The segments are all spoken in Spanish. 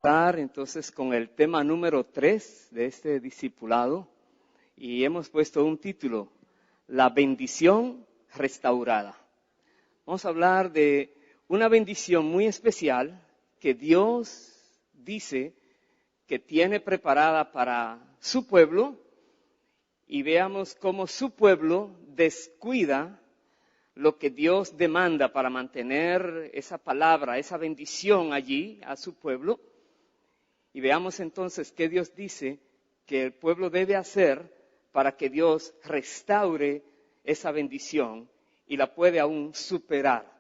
Entonces con el tema número 3 de este discipulado y hemos puesto un título, La bendición restaurada. Vamos a hablar de una bendición muy especial que Dios dice que tiene preparada para su pueblo y veamos cómo su pueblo descuida lo que Dios demanda para mantener esa palabra, esa bendición allí a su pueblo. Y veamos entonces qué Dios dice que el pueblo debe hacer para que Dios restaure esa bendición y la puede aún superar.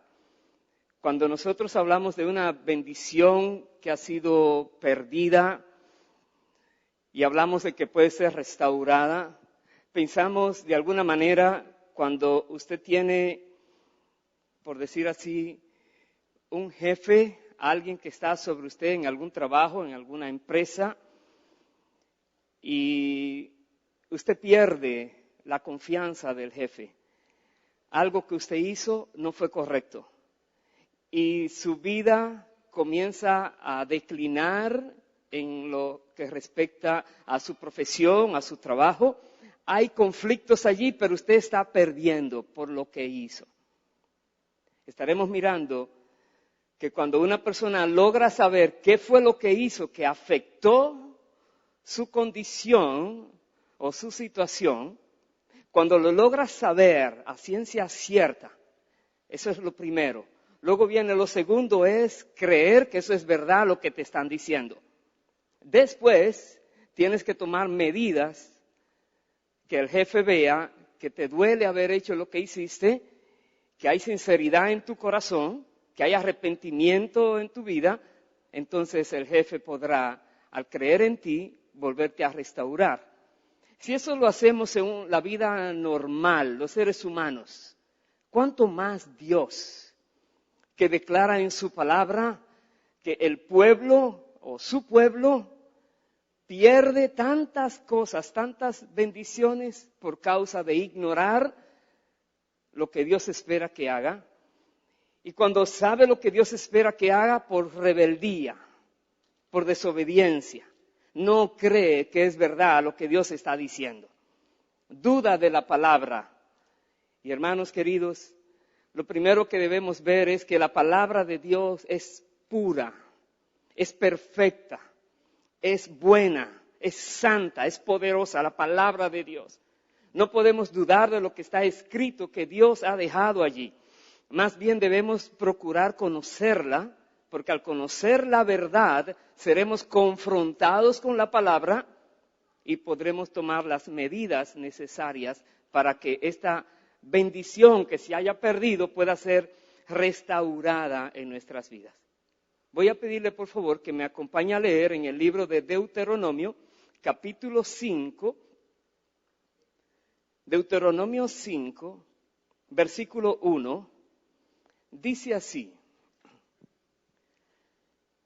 Cuando nosotros hablamos de una bendición que ha sido perdida y hablamos de que puede ser restaurada, pensamos de alguna manera cuando usted tiene, por decir así, un jefe, alguien que está sobre usted en algún trabajo, en alguna empresa, y usted pierde la confianza del jefe. Algo que usted hizo no fue correcto. Y su vida comienza a declinar en lo que respecta a su profesión, a su trabajo. Hay conflictos allí, pero usted está perdiendo por lo que hizo. Estaremos mirando que cuando una persona logra saber qué fue lo que hizo que afectó su condición o su situación, cuando lo logra saber a ciencia cierta, eso es lo primero. Luego viene lo segundo, es creer que eso es verdad lo que te están diciendo. Después tienes que tomar medidas que el jefe vea que te duele haber hecho lo que hiciste, que hay sinceridad en tu corazón, que hay arrepentimiento en tu vida, entonces el jefe podrá, al creer en ti, volverte a restaurar. Si eso lo hacemos en la vida normal, los seres humanos, ¿cuánto más Dios, que declara en su palabra que el pueblo o su pueblo pierde tantas cosas, tantas bendiciones por causa de ignorar lo que Dios espera que haga? Y cuando sabe lo que Dios espera que haga por rebeldía, por desobediencia, no cree que es verdad lo que Dios está diciendo. Duda de la palabra. Y hermanos queridos, lo primero que debemos ver es que la palabra de Dios es pura, es perfecta, es buena, es santa, es poderosa, la palabra de Dios. No podemos dudar de lo que está escrito, que Dios ha dejado allí. Más bien debemos procurar conocerla, porque al conocer la verdad seremos confrontados con la palabra y podremos tomar las medidas necesarias para que esta bendición que se haya perdido pueda ser restaurada en nuestras vidas. Voy a pedirle por favor que me acompañe a leer en el libro de Deuteronomio, capítulo 5, Deuteronomio 5, versículo 1. Dice así: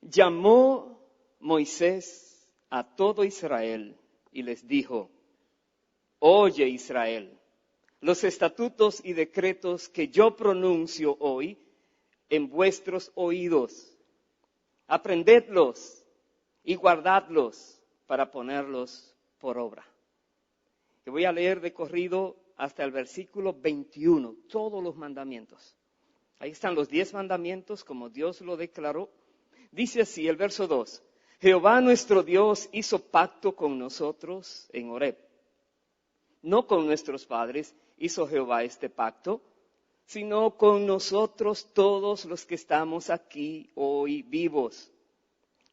llamó Moisés a todo Israel y les dijo: oye Israel, los estatutos y decretos que yo pronuncio hoy en vuestros oídos, aprendedlos y guardadlos para ponerlos por obra. Y voy a leer de corrido hasta el versículo 21, todos los mandamientos. Ahí están los 10 mandamientos como Dios lo declaró. Dice así el verso 2. Jehová nuestro Dios hizo pacto con nosotros en Horeb. No con nuestros padres hizo Jehová este pacto, sino con nosotros todos los que estamos aquí hoy vivos.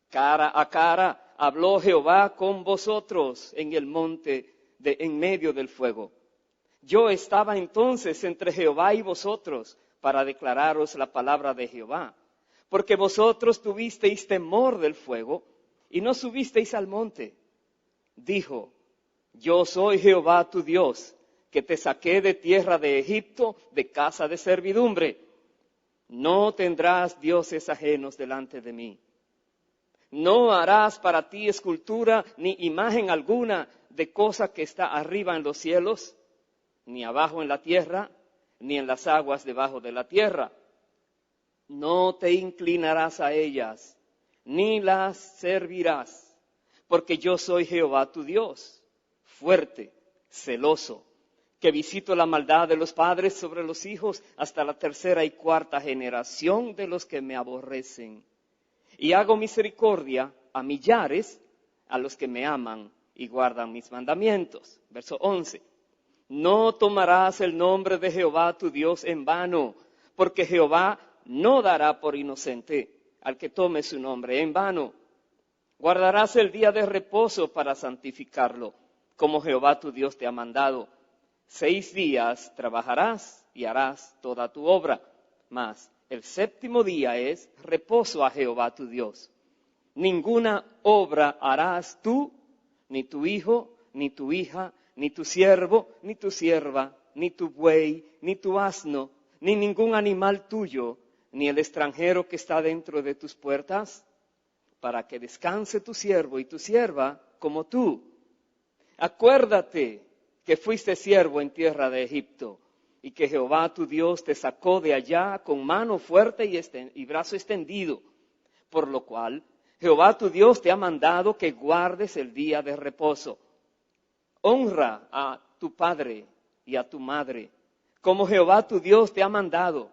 Cara a cara habló Jehová con vosotros en el monte en medio del fuego. Yo estaba entonces entre Jehová y vosotros, para declararos la palabra de Jehová, porque vosotros tuvisteis temor del fuego y no subisteis al monte. Dijo: yo soy Jehová tu Dios, que te saqué de tierra de Egipto, de casa de servidumbre. No tendrás dioses ajenos delante de mí. No harás para ti escultura ni imagen alguna de cosa que está arriba en los cielos, ni abajo en la tierra, ni en las aguas debajo de la tierra. No te inclinarás a ellas, ni las servirás, porque yo soy Jehová tu Dios, fuerte, celoso, que visito la maldad de los padres sobre los hijos hasta la tercera y cuarta generación de los que me aborrecen. Y hago misericordia a millares, a los que me aman y guardan mis mandamientos. Verso 11. No tomarás el nombre de Jehová tu Dios en vano, porque Jehová no dará por inocente al que tome su nombre en vano. Guardarás el día de reposo para santificarlo, como Jehová tu Dios te ha mandado. 6 días trabajarás y harás toda tu obra, mas el séptimo día es reposo a Jehová tu Dios. Ninguna obra harás tú, ni tu hijo, ni tu hija, ni tu siervo, ni tu sierva, ni tu buey, ni tu asno, ni ningún animal tuyo, ni el extranjero que está dentro de tus puertas, para que descanse tu siervo y tu sierva como tú. Acuérdate que fuiste siervo en tierra de Egipto, y que Jehová tu Dios te sacó de allá con mano fuerte y brazo extendido, por lo cual Jehová tu Dios te ha mandado que guardes el día de reposo. Honra a tu padre y a tu madre, como Jehová tu Dios te ha mandado,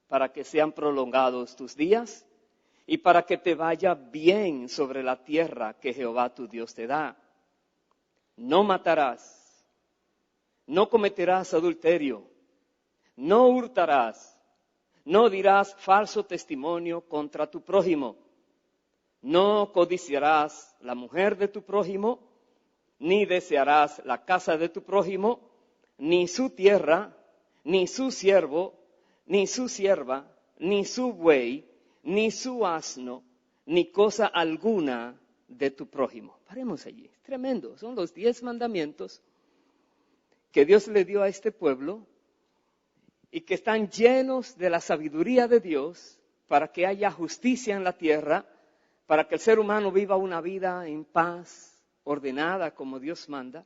para que sean prolongados tus días y para que te vaya bien sobre la tierra que Jehová tu Dios te da. No matarás, no cometerás adulterio, no hurtarás, no dirás falso testimonio contra tu prójimo, no codiciarás la mujer de tu prójimo, ni desearás la casa de tu prójimo, ni su tierra, ni su siervo, ni su sierva, ni su buey, ni su asno, ni cosa alguna de tu prójimo. Paremos allí, es tremendo. Son los 10 mandamientos que Dios le dio a este pueblo y que están llenos de la sabiduría de Dios para que haya justicia en la tierra, para que el ser humano viva una vida en paz, ordenada como Dios manda.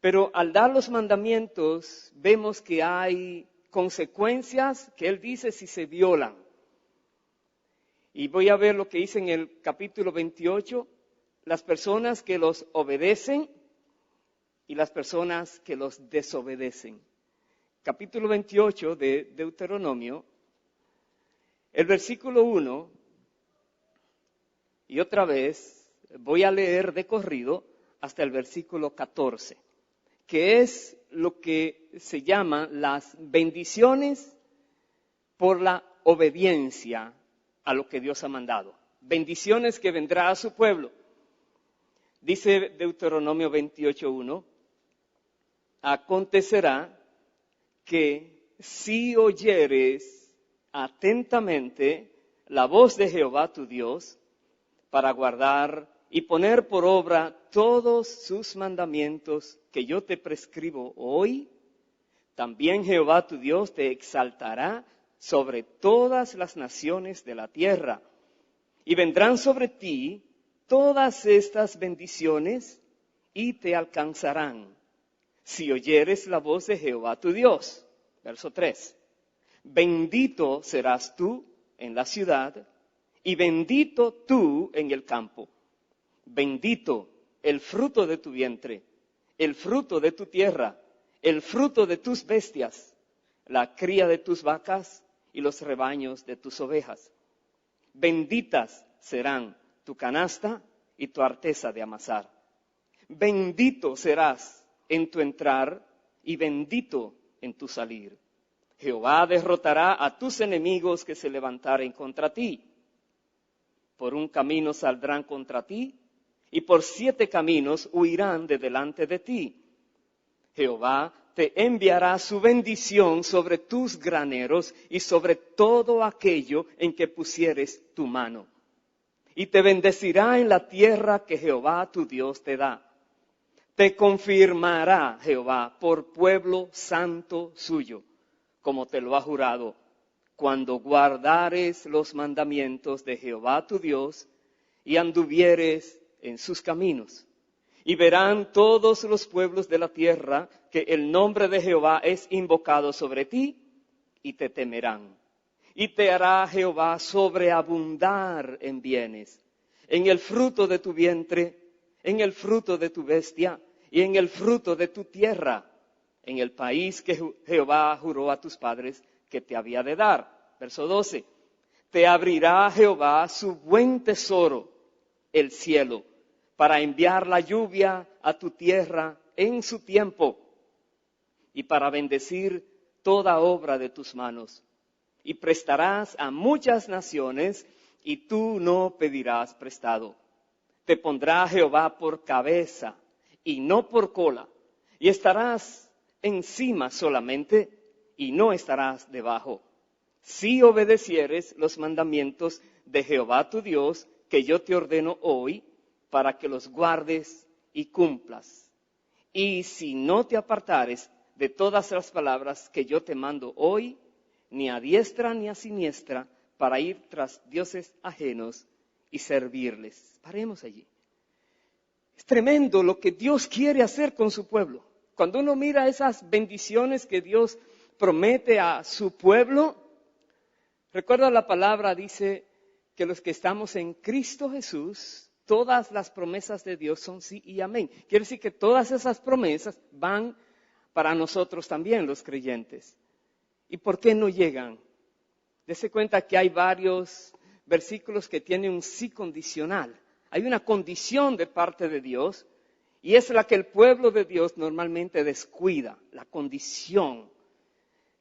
Pero al dar los mandamientos vemos que hay consecuencias que Él dice si se violan. Y voy a ver lo que dice en el capítulo 28, las personas que los obedecen y las personas que los desobedecen. Capítulo 28 de Deuteronomio, el versículo 1, y otra vez voy a leer de corrido hasta el versículo 14, que es lo que se llama las bendiciones por la obediencia a lo que Dios ha mandado. Bendiciones que vendrá a su pueblo. Dice Deuteronomio 28:1, acontecerá que si oyeres atentamente la voz de Jehová tu Dios, para guardar y poner por obra todos sus mandamientos que yo te prescribo hoy, también Jehová tu Dios te exaltará sobre todas las naciones de la tierra, y vendrán sobre ti todas estas bendiciones y te alcanzarán, si oyeres la voz de Jehová tu Dios. Verso 3. Bendito serás tú en la ciudad, y bendito tú en el campo. Bendito el fruto de tu vientre, el fruto de tu tierra, el fruto de tus bestias, la cría de tus vacas y los rebaños de tus ovejas. Benditas serán tu canasta y tu arteza de amasar. Bendito serás en tu entrar y bendito en tu salir. Jehová derrotará a tus enemigos que se levantaren contra ti. Por un camino saldrán contra ti, y por 7 caminos huirán de delante de ti. Jehová te enviará su bendición sobre tus graneros y sobre todo aquello en que pusieres tu mano. Y te bendecirá en la tierra que Jehová tu Dios te da. Te confirmará Jehová por pueblo santo suyo, como te lo ha jurado, cuando guardares los mandamientos de Jehová tu Dios y anduvieres en sus caminos. Y verán todos los pueblos de la tierra que el nombre de Jehová es invocado sobre ti y te temerán. y te hará Jehová sobreabundar en bienes, en el fruto de tu vientre, en el fruto de tu bestia y en el fruto de tu tierra, en el país que Jehová juró a tus padres que te había de dar. Verso 12. Te abrirá Jehová su buen tesoro, el cielo, para enviar la lluvia a tu tierra en su tiempo y para bendecir toda obra de tus manos. Y prestarás a muchas naciones y tú no pedirás prestado. Te pondrá Jehová por cabeza y no por cola, y estarás encima solamente y no estarás debajo. Si obedecieres los mandamientos de Jehová tu Dios, que yo te ordeno hoy, para que los guardes y cumplas. Y si no te apartares de todas las palabras que yo te mando hoy, ni a diestra ni a siniestra, para ir tras dioses ajenos y servirles. Paremos allí. Es tremendo lo que Dios quiere hacer con su pueblo. Cuando uno mira esas bendiciones que Dios promete a su pueblo, recuerda la palabra, dice que los que estamos en Cristo Jesús, todas las promesas de Dios son sí y amén. Quiere decir que todas esas promesas van para nosotros también, los creyentes. ¿Y por qué no llegan? Dese cuenta que hay varios versículos que tienen un sí condicional. Hay una condición de parte de Dios y es la que el pueblo de Dios normalmente descuida, la condición.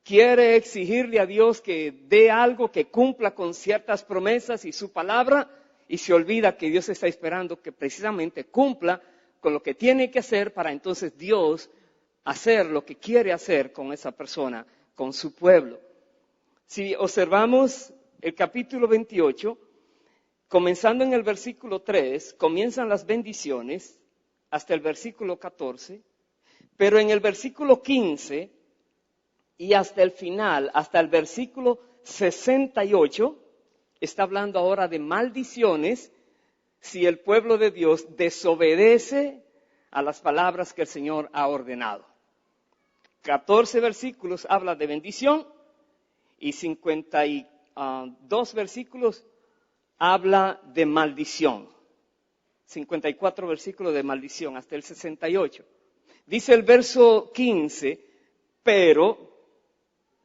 Quiere exigirle a Dios que dé algo, que cumpla con ciertas promesas y su palabra, y se olvida que Dios está esperando que precisamente cumpla con lo que tiene que hacer para entonces Dios hacer lo que quiere hacer con esa persona, con su pueblo. Si observamos el capítulo 28, comenzando en el versículo 3, comienzan las bendiciones hasta el versículo 14, pero en el versículo 15 y hasta el final, hasta el versículo 68, está hablando ahora de maldiciones si el pueblo de Dios desobedece a las palabras que el Señor ha ordenado. 14 versículos habla de bendición y 52 versículos habla de maldición. 54 versículos de maldición hasta el 68. Dice el verso 15, pero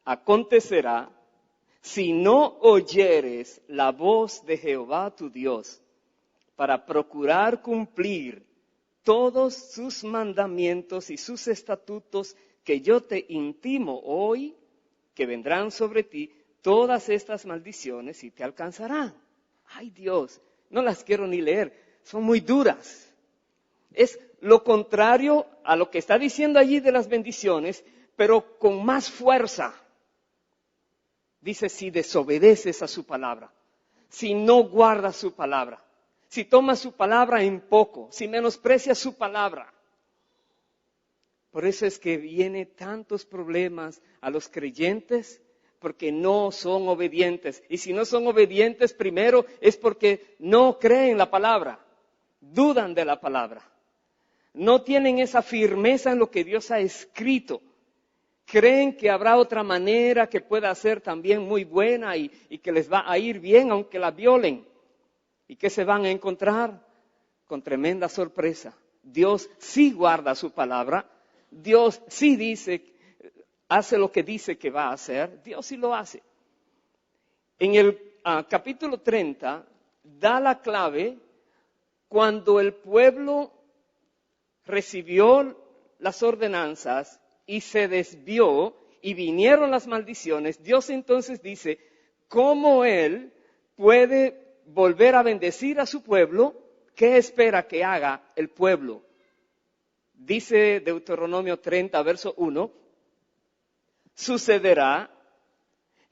acontecerá, si no oyeres la voz de Jehová tu Dios, para procurar cumplir todos sus mandamientos y sus estatutos que yo te intimo hoy, que vendrán sobre ti todas estas maldiciones y te alcanzarán. Ay Dios, no las quiero ni leer, son muy duras. Es lo contrario a lo que está diciendo allí de las bendiciones, pero con más fuerza. Dice, si desobedeces a su palabra, si no guardas su palabra, si tomas su palabra en poco, si menosprecias su palabra. Por eso es que vienen tantos problemas a los creyentes, porque no son obedientes. Y si no son obedientes, primero es porque no creen la palabra, dudan de la palabra. No tienen esa firmeza en lo que Dios ha escrito. Creen que habrá otra manera que pueda ser también muy buena y que les va a ir bien aunque la violen. ¿Y qué se van a encontrar? Con tremenda sorpresa. Dios sí guarda su palabra. Dios sí dice, hace lo que dice que va a hacer. Dios sí lo hace. En el capítulo 30 da la clave cuando el pueblo recibió las ordenanzas y se desvió y vinieron las maldiciones. Dios entonces dice, ¿cómo Él puede volver a bendecir a su pueblo? ¿Qué espera que haga el pueblo? Dice Deuteronomio 30, verso 1, sucederá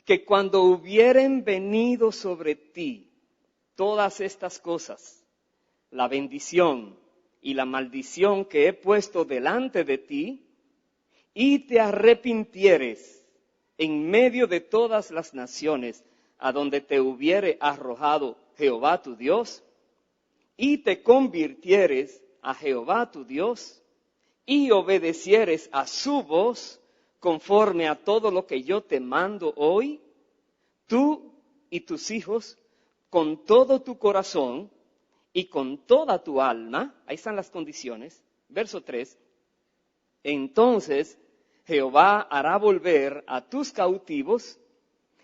que cuando hubieren venido sobre ti todas estas cosas, la bendición y la maldición que he puesto delante de ti, y te arrepintieres en medio de todas las naciones a donde te hubiere arrojado Jehová tu Dios, y te convirtieres a Jehová tu Dios, y obedecieres a su voz conforme a todo lo que yo te mando hoy, tú y tus hijos, con todo tu corazón y con toda tu alma. Ahí están las condiciones. Verso 3. Entonces Jehová hará volver a tus cautivos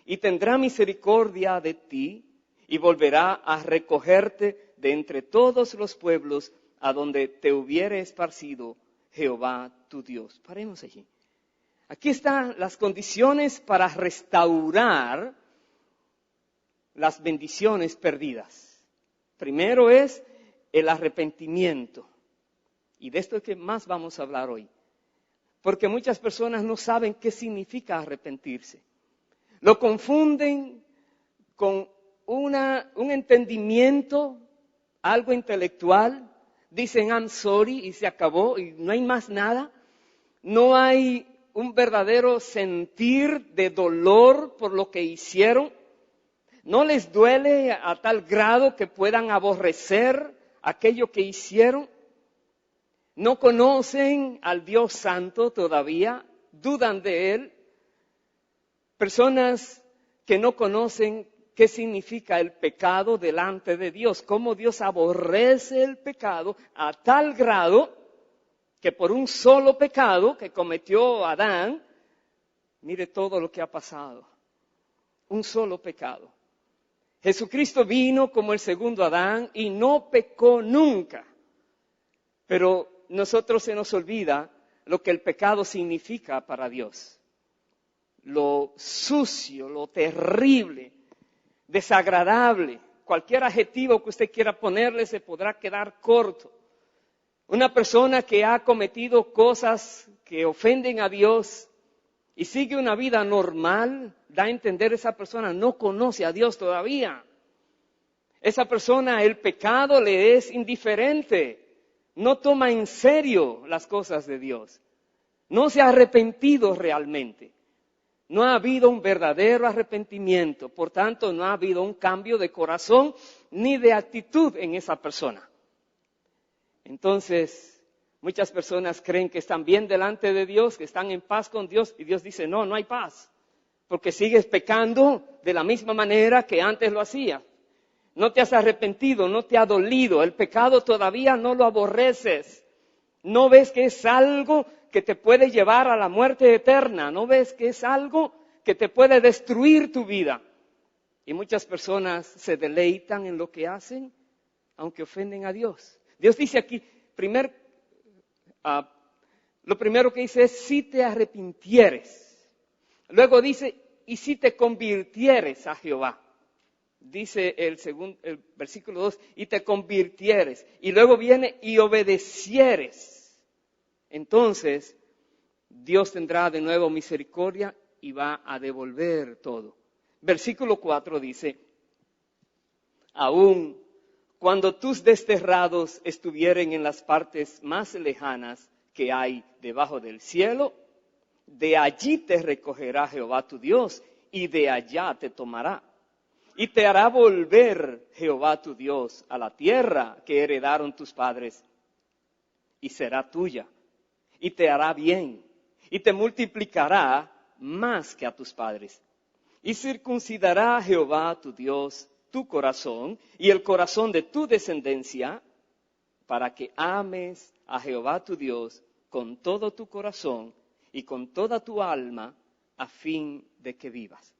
y tendrá misericordia de ti y volverá a recogerte de entre todos los pueblos a donde te hubiere esparcido Jehová tu Dios. Paremos allí. Aquí están las condiciones para restaurar las bendiciones perdidas. Primero es el arrepentimiento. Y de esto es que más vamos a hablar hoy. Porque muchas personas no saben qué significa arrepentirse. Lo confunden con un entendimiento, algo intelectual. Dicen, I'm sorry, y se acabó, y no hay más nada. No hay un verdadero sentir de dolor por lo que hicieron. No les duele a tal grado que puedan aborrecer aquello que hicieron. No conocen al Dios Santo todavía, dudan de Él. Personas que no conocen qué significa el pecado delante de Dios, cómo Dios aborrece el pecado a tal grado que por un solo pecado que cometió Adán, mire todo lo que ha pasado. Un solo pecado. Jesucristo vino como el segundo Adán y no pecó nunca. Pero nosotros se nos olvida lo que el pecado significa para Dios. Lo sucio, lo terrible, desagradable. Cualquier adjetivo que usted quiera ponerle se podrá quedar corto. Una persona que ha cometido cosas que ofenden a Dios y sigue una vida normal, da a entender esa persona no conoce a Dios todavía. Esa persona, el pecado le es indiferente. No toma en serio las cosas de Dios. No se ha arrepentido realmente. No ha habido un verdadero arrepentimiento. Por tanto, no ha habido un cambio de corazón ni de actitud en esa persona. Entonces, muchas personas creen que están bien delante de Dios, que están en paz con Dios, y Dios dice, no, no hay paz, porque sigues pecando de la misma manera que antes lo hacías. No te has arrepentido, no te ha dolido, el pecado todavía no lo aborreces. No ves que es algo que te puede llevar a la muerte eterna, no ves que es algo que te puede destruir tu vida. Y muchas personas se deleitan en lo que hacen, aunque ofenden a Dios. Dios dice aquí, lo primero que dice es, si te arrepintieres. Luego dice, y si te convirtieres a Jehová. Dice el versículo 2, y te convirtieres. Y luego viene, y obedecieres. Entonces, Dios tendrá de nuevo misericordia y va a devolver todo. Versículo 4 dice, aún cuando tus desterrados estuvieren en las partes más lejanas que hay debajo del cielo, de allí te recogerá Jehová tu Dios y de allá te tomará. Y te hará volver Jehová tu Dios a la tierra que heredaron tus padres y será tuya. Y te hará bien y te multiplicará más que a tus padres. Y circuncidará Jehová tu Dios tu corazón y el corazón de tu descendencia, para que ames a Jehová tu Dios con todo tu corazón y con toda tu alma, a fin de que vivas.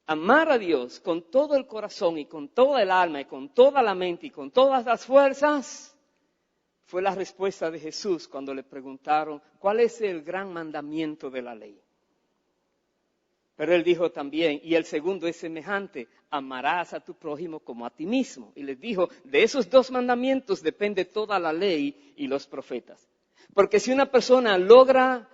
Amar a Dios con todo el corazón y con toda el alma y con toda la mente y con todas las fuerzas, fue la respuesta de Jesús cuando le preguntaron, ¿cuál es el gran mandamiento de la ley? Pero él dijo también, y el segundo es semejante, amarás a tu prójimo como a ti mismo. Y les dijo, de esos dos mandamientos depende toda la ley y los profetas. Porque si una persona logra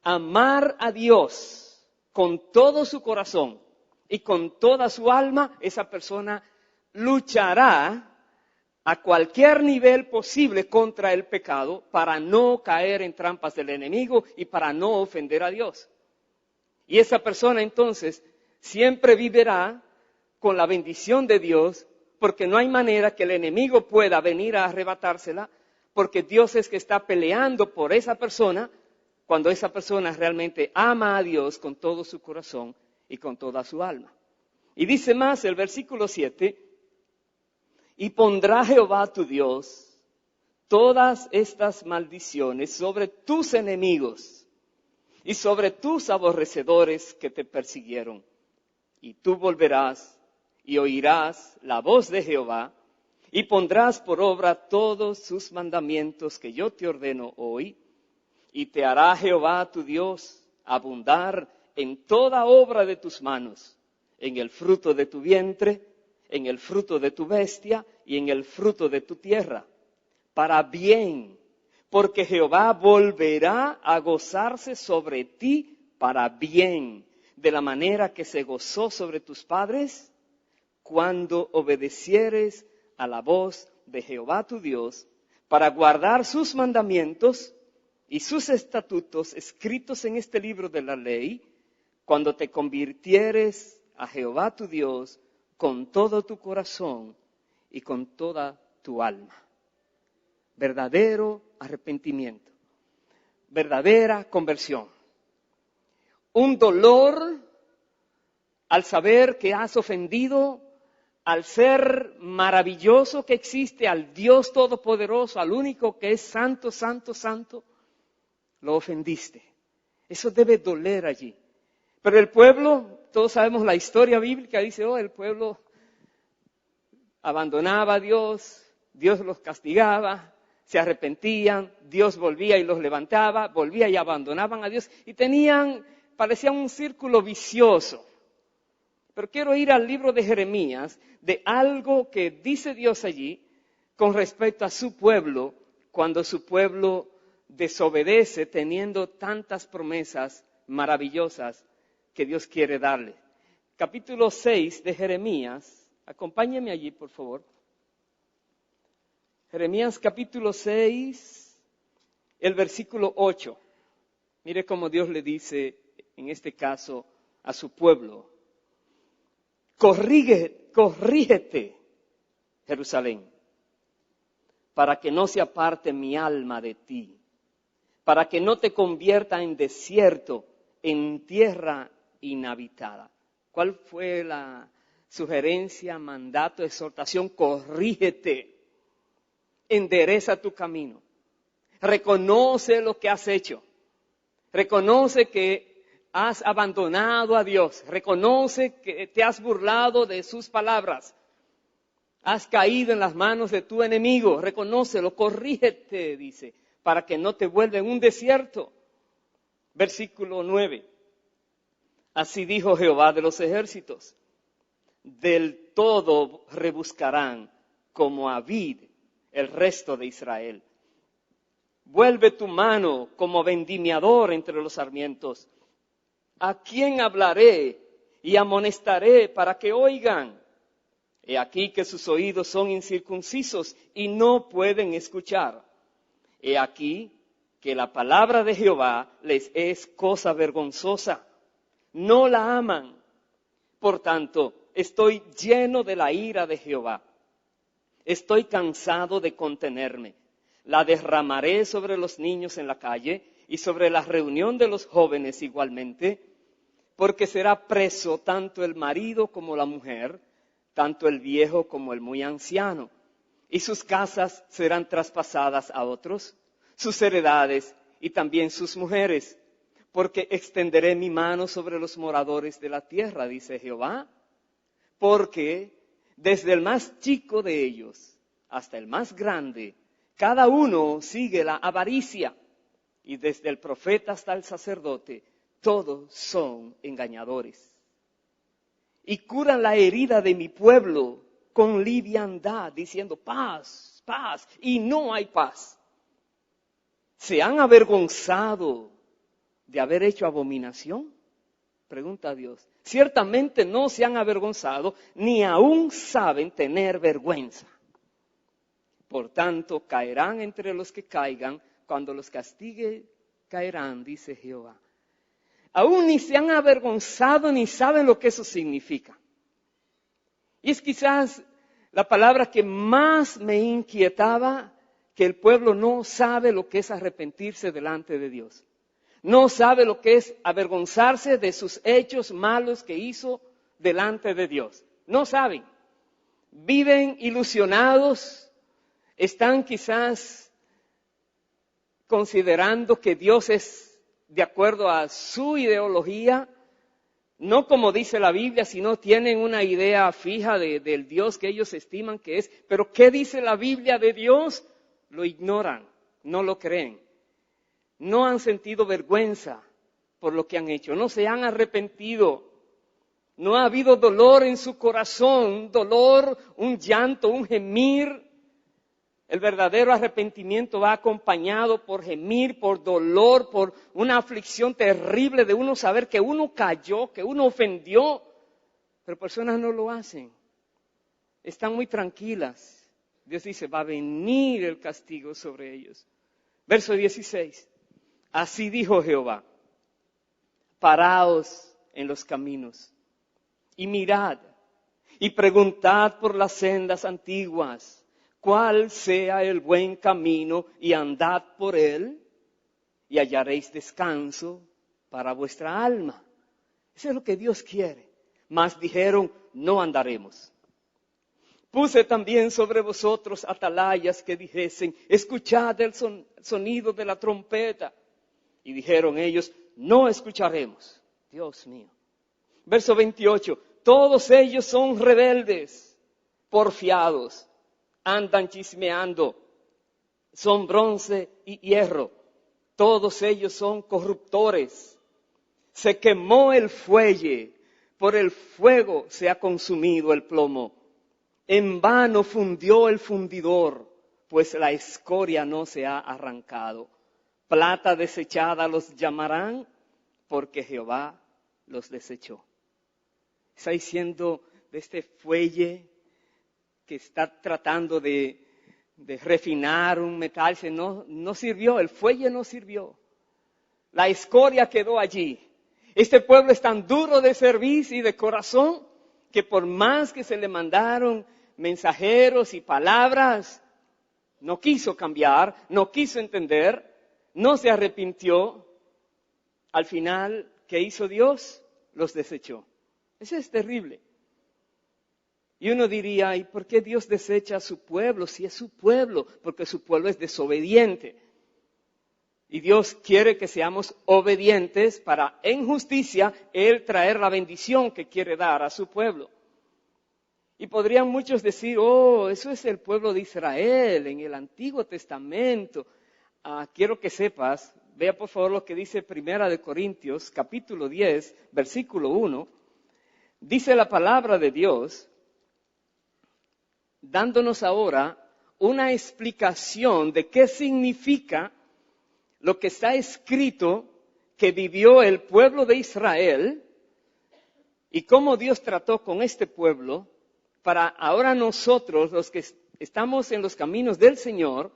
amar a Dios con todo su corazón y con toda su alma, esa persona luchará a cualquier nivel posible contra el pecado para no caer en trampas del enemigo y para no ofender a Dios. Y esa persona entonces siempre vivirá con la bendición de Dios, porque no hay manera que el enemigo pueda venir a arrebatársela, porque Dios es que está peleando por esa persona cuando esa persona realmente ama a Dios con todo su corazón y con toda su alma. Y dice más el versículo 7, y pondrá Jehová tu Dios todas estas maldiciones sobre tus enemigos y sobre tus aborrecedores que te persiguieron. Y tú volverás y oirás la voz de Jehová y pondrás por obra todos sus mandamientos que yo te ordeno hoy. Y te hará Jehová tu Dios abundar en toda obra de tus manos, en el fruto de tu vientre, en el fruto de tu bestia y en el fruto de tu tierra, para bien, porque Jehová volverá a gozarse sobre ti para bien, de la manera que se gozó sobre tus padres, cuando obedecieres a la voz de Jehová tu Dios, para guardar sus mandamientos y sus estatutos escritos en este libro de la ley, cuando te convirtieres a Jehová tu Dios con todo tu corazón y con toda tu alma. Verdadero arrepentimiento, verdadera conversión. Un dolor al saber que has ofendido al ser maravilloso que existe, al Dios Todopoderoso, al único que es santo, santo, santo, lo ofendiste. Eso debe doler allí. Pero el pueblo, todos sabemos la historia bíblica, dice, el pueblo abandonaba a Dios, Dios los castigaba, se arrepentían, Dios volvía y los levantaba, volvía y abandonaban a Dios, y parecía un círculo vicioso. Pero quiero ir al libro de Jeremías, de algo que dice Dios allí con respecto a su pueblo, cuando su pueblo desobedece teniendo tantas promesas maravillosas que Dios quiere darle. Capítulo 6 de Jeremías, acompáñenme allí por favor. Jeremías capítulo 6, el versículo 8. Mire cómo Dios le dice en este caso a su pueblo. Corrígete, Jerusalén, para que no se aparte mi alma de ti, para que no te convierta en desierto, en tierra inhabitada. ¿Cuál fue la sugerencia, mandato, exhortación? Corrígete, endereza tu camino, reconoce lo que has hecho, reconoce que has abandonado a Dios, reconoce que te has burlado de sus palabras, has caído en las manos de tu enemigo, reconócelo, corrígete, dice, para que no te vuelva en un desierto. Versículo 9. Así dijo Jehová de los ejércitos, del todo rebuscarán como a vid el resto de Israel. Vuelve tu mano como vendimiador entre los sarmientos. ¿A quién hablaré y amonestaré para que oigan? He aquí que sus oídos son incircuncisos y no pueden escuchar. He aquí que la palabra de Jehová les es cosa vergonzosa. No la aman. Por tanto, estoy lleno de la ira de Jehová. Estoy cansado de contenerme. La derramaré sobre los niños en la calle y sobre la reunión de los jóvenes igualmente, porque será preso tanto el marido como la mujer, tanto el viejo como el muy anciano, y sus casas serán traspasadas a otros, sus heredades y también sus mujeres, porque extenderé mi mano sobre los moradores de la tierra, dice Jehová, porque desde el más chico de ellos hasta el más grande, cada uno sigue la avaricia, y desde el profeta hasta el sacerdote, todos son engañadores. Y curan la herida de mi pueblo con liviandad, diciendo paz, paz, y no hay paz. ¿Se han avergonzado de haber hecho abominación? Pregunta Dios. Ciertamente no se han avergonzado, ni aún saben tener vergüenza. Por tanto, caerán entre los que caigan, cuando los castigue, caerán, dice Jehová. Aún ni se han avergonzado ni saben lo que eso significa. Y es quizás la palabra que más me inquietaba, que el pueblo no sabe lo que es arrepentirse delante de Dios. No sabe lo que es avergonzarse de sus hechos malos que hizo delante de Dios. No saben. Viven ilusionados. Están quizás considerando que Dios es de acuerdo a su ideología, no como dice la Biblia, sino tienen una idea fija del Dios que ellos estiman que es. Pero ¿qué dice la Biblia de Dios? Lo ignoran, no lo creen. No han sentido vergüenza por lo que han hecho, no se han arrepentido. No ha habido dolor en su corazón, un dolor, un llanto, un gemir. El verdadero arrepentimiento va acompañado por gemir, por dolor, por una aflicción terrible de uno saber que uno cayó, que uno ofendió. Pero personas no lo hacen. Están muy tranquilas. Dios dice, va a venir el castigo sobre ellos. Verso 16. Así dijo Jehová, paraos en los caminos y mirad y preguntad por las sendas antiguas, cuál sea el buen camino y andad por él y hallaréis descanso para vuestra alma. Eso es lo que Dios quiere. Mas dijeron, no andaremos. Puse también sobre vosotros atalayas que dijesen, escuchad el sonido de la trompeta. Y dijeron ellos, no escucharemos. Dios mío. Verso 28, todos ellos son rebeldes, porfiados, andan chismeando, son bronce y hierro. Todos ellos son corruptores. Se quemó el fuelle, por el fuego se ha consumido el plomo. En vano fundió el fundidor, pues la escoria no se ha arrancado. Plata desechada los llamarán, porque Jehová los desechó. Está diciendo de este fuelle que está tratando de refinar un metal, no sirvió, el fuelle no sirvió. La escoria quedó allí. Este pueblo es tan duro de servicio y de corazón que por más que se le mandaron mensajeros y palabras, no quiso cambiar, no quiso entender, no se arrepintió. Al final, ¿qué hizo Dios? Los desechó. Eso es terrible. Y uno diría, ¿y por qué Dios desecha a su pueblo? Si es su pueblo, porque su pueblo es desobediente. Y Dios quiere que seamos obedientes para, en justicia, Él traer la bendición que quiere dar a su pueblo. Y podrían muchos decir, oh, eso es el pueblo de Israel en el Antiguo Testamento. Quiero que sepas, vea por favor lo que dice Primera de Corintios, capítulo 10, versículo 1. Dice la palabra de Dios, dándonos ahora una explicación de qué significa lo que está escrito que vivió el pueblo de Israel y cómo Dios trató con este pueblo para ahora nosotros, los que estamos en los caminos del Señor,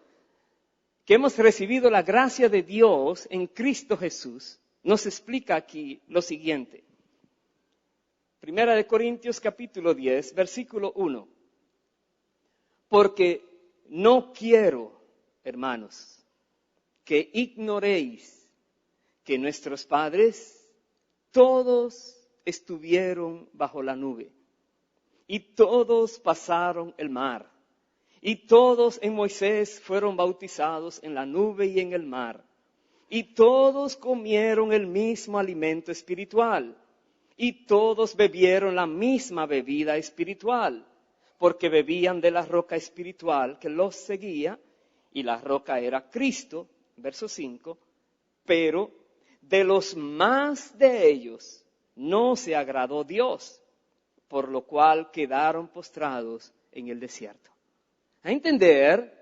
que hemos recibido la gracia de Dios en Cristo Jesús, nos explica aquí lo siguiente. Primera de Corintios capítulo 10, versículo 1. Porque no quiero, hermanos, que ignoréis que nuestros padres todos estuvieron bajo la nube y todos pasaron el mar y todos en Moisés fueron bautizados en la nube y en el mar y todos comieron el mismo alimento espiritual y todos bebieron la misma bebida espiritual porque bebían de la roca espiritual que los seguía y la roca era Cristo. Verso 5, pero de los más de ellos no se agradó Dios, por lo cual quedaron postrados en el desierto. A entender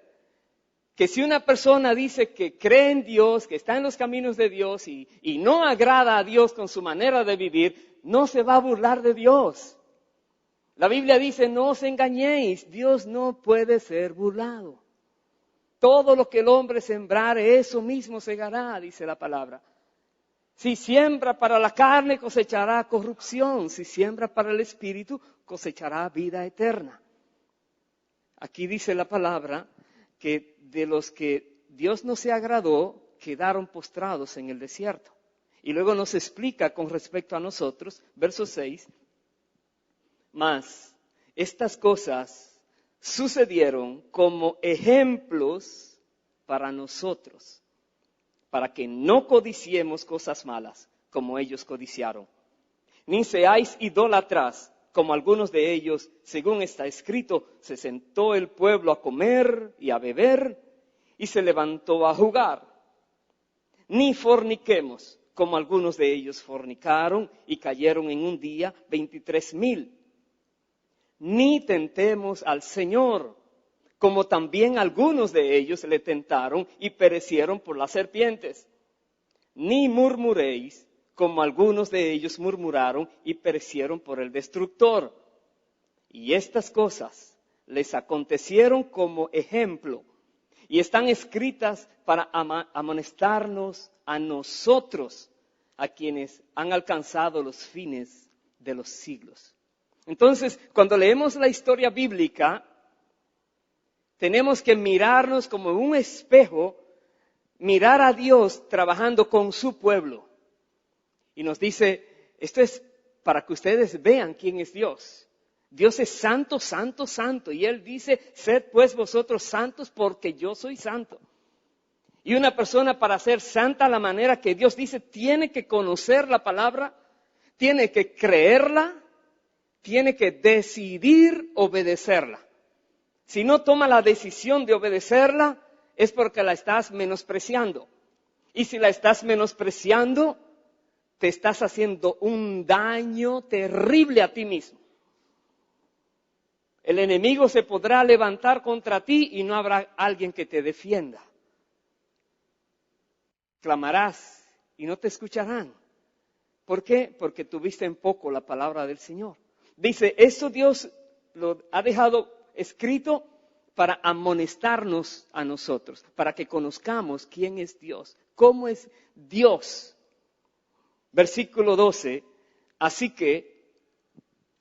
que si una persona dice que cree en Dios, que está en los caminos de Dios y no agrada a Dios con su manera de vivir, no se va a burlar de Dios. La Biblia dice, no os engañéis, Dios no puede ser burlado. Todo lo que el hombre sembrare, eso mismo segará, dice la palabra. Si siembra para la carne, cosechará corrupción. Si siembra para el espíritu, cosechará vida eterna. Aquí dice la palabra que de los que Dios no se agradó, quedaron postrados en el desierto. Y luego nos explica con respecto a nosotros, verso 6, mas estas cosas sucedieron como ejemplos para nosotros, para que no codiciemos cosas malas como ellos codiciaron. Ni seáis idólatras, como algunos de ellos, según está escrito, se sentó el pueblo a comer y a beber, y se levantó a jugar. Ni forniquemos, como algunos de ellos fornicaron y cayeron en un día 23,000. Ni tentemos al Señor, como también algunos de ellos le tentaron y perecieron por las serpientes. Ni murmuréis, como algunos de ellos murmuraron y perecieron por el destructor. Y estas cosas les acontecieron como ejemplo, y están escritas para amonestarnos a nosotros, a quienes han alcanzado los fines de los siglos. Entonces, cuando leemos la historia bíblica, tenemos que mirarnos como un espejo, mirar a Dios trabajando con su pueblo. Y nos dice, esto es para que ustedes vean quién es Dios. Dios es santo, santo, santo. Y Él dice, sed pues vosotros santos porque yo soy santo. Y una persona para ser santa a la manera que Dios dice, tiene que conocer la palabra, tiene que creerla, tiene que decidir obedecerla. Si no toma la decisión de obedecerla, es porque la estás menospreciando. Y si la estás menospreciando, te estás haciendo un daño terrible a ti mismo. El enemigo se podrá levantar contra ti y no habrá alguien que te defienda. Clamarás y no te escucharán. ¿Por qué? Porque tuviste en poco la palabra del Señor. Dice, esto Dios lo ha dejado escrito para amonestarnos a nosotros, para que conozcamos quién es Dios, cómo es Dios. Versículo 12, así que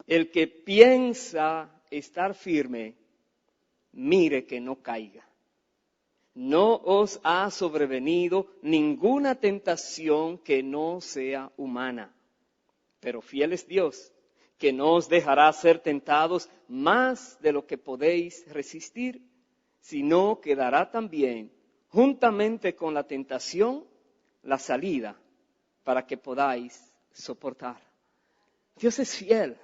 el que piensa estar firme, mire que no caiga. No os ha sobrevenido ninguna tentación que no sea humana, pero fiel es Dios, que no os dejará ser tentados más de lo que podéis resistir, sino que dará también, juntamente con la tentación, la salida para que podáis soportar. Dios es fiel.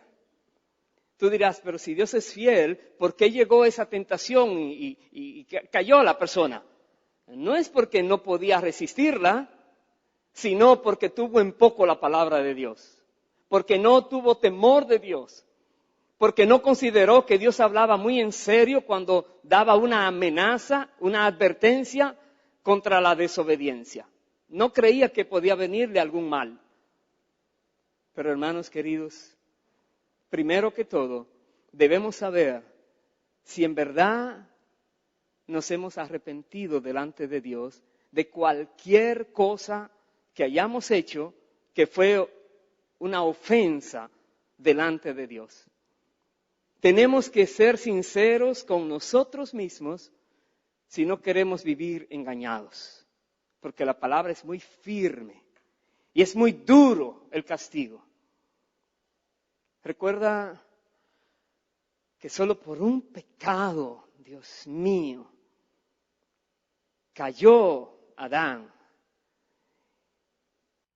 Tú dirás, pero si Dios es fiel, ¿por qué llegó esa tentación y cayó la persona? No es porque no podía resistirla, sino porque tuvo en poco la palabra de Dios, porque no tuvo temor de Dios, porque no consideró que Dios hablaba muy en serio cuando daba una amenaza, una advertencia contra la desobediencia. No creía que podía venirle algún mal. Pero hermanos queridos, primero que todo, debemos saber si en verdad nos hemos arrepentido delante de Dios de cualquier cosa que hayamos hecho que fue una ofensa delante de Dios. Tenemos que ser sinceros con nosotros mismos si no queremos vivir engañados, porque la palabra es muy firme y es muy duro el castigo. Recuerda que solo por un pecado, Dios mío, cayó Adán.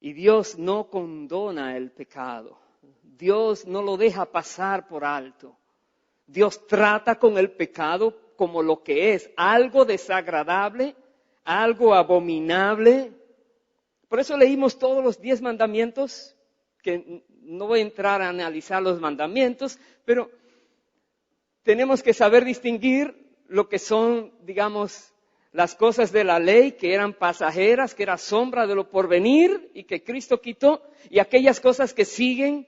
Y Dios no condona el pecado. Dios no lo deja pasar por alto. Dios trata con el pecado como lo que es, algo desagradable, algo abominable. Por eso leímos todos los 10 mandamientos, que no voy a entrar a analizar los mandamientos, pero tenemos que saber distinguir lo que son, digamos, las cosas de la ley que eran pasajeras, que era sombra de lo porvenir y que Cristo quitó, y aquellas cosas que siguen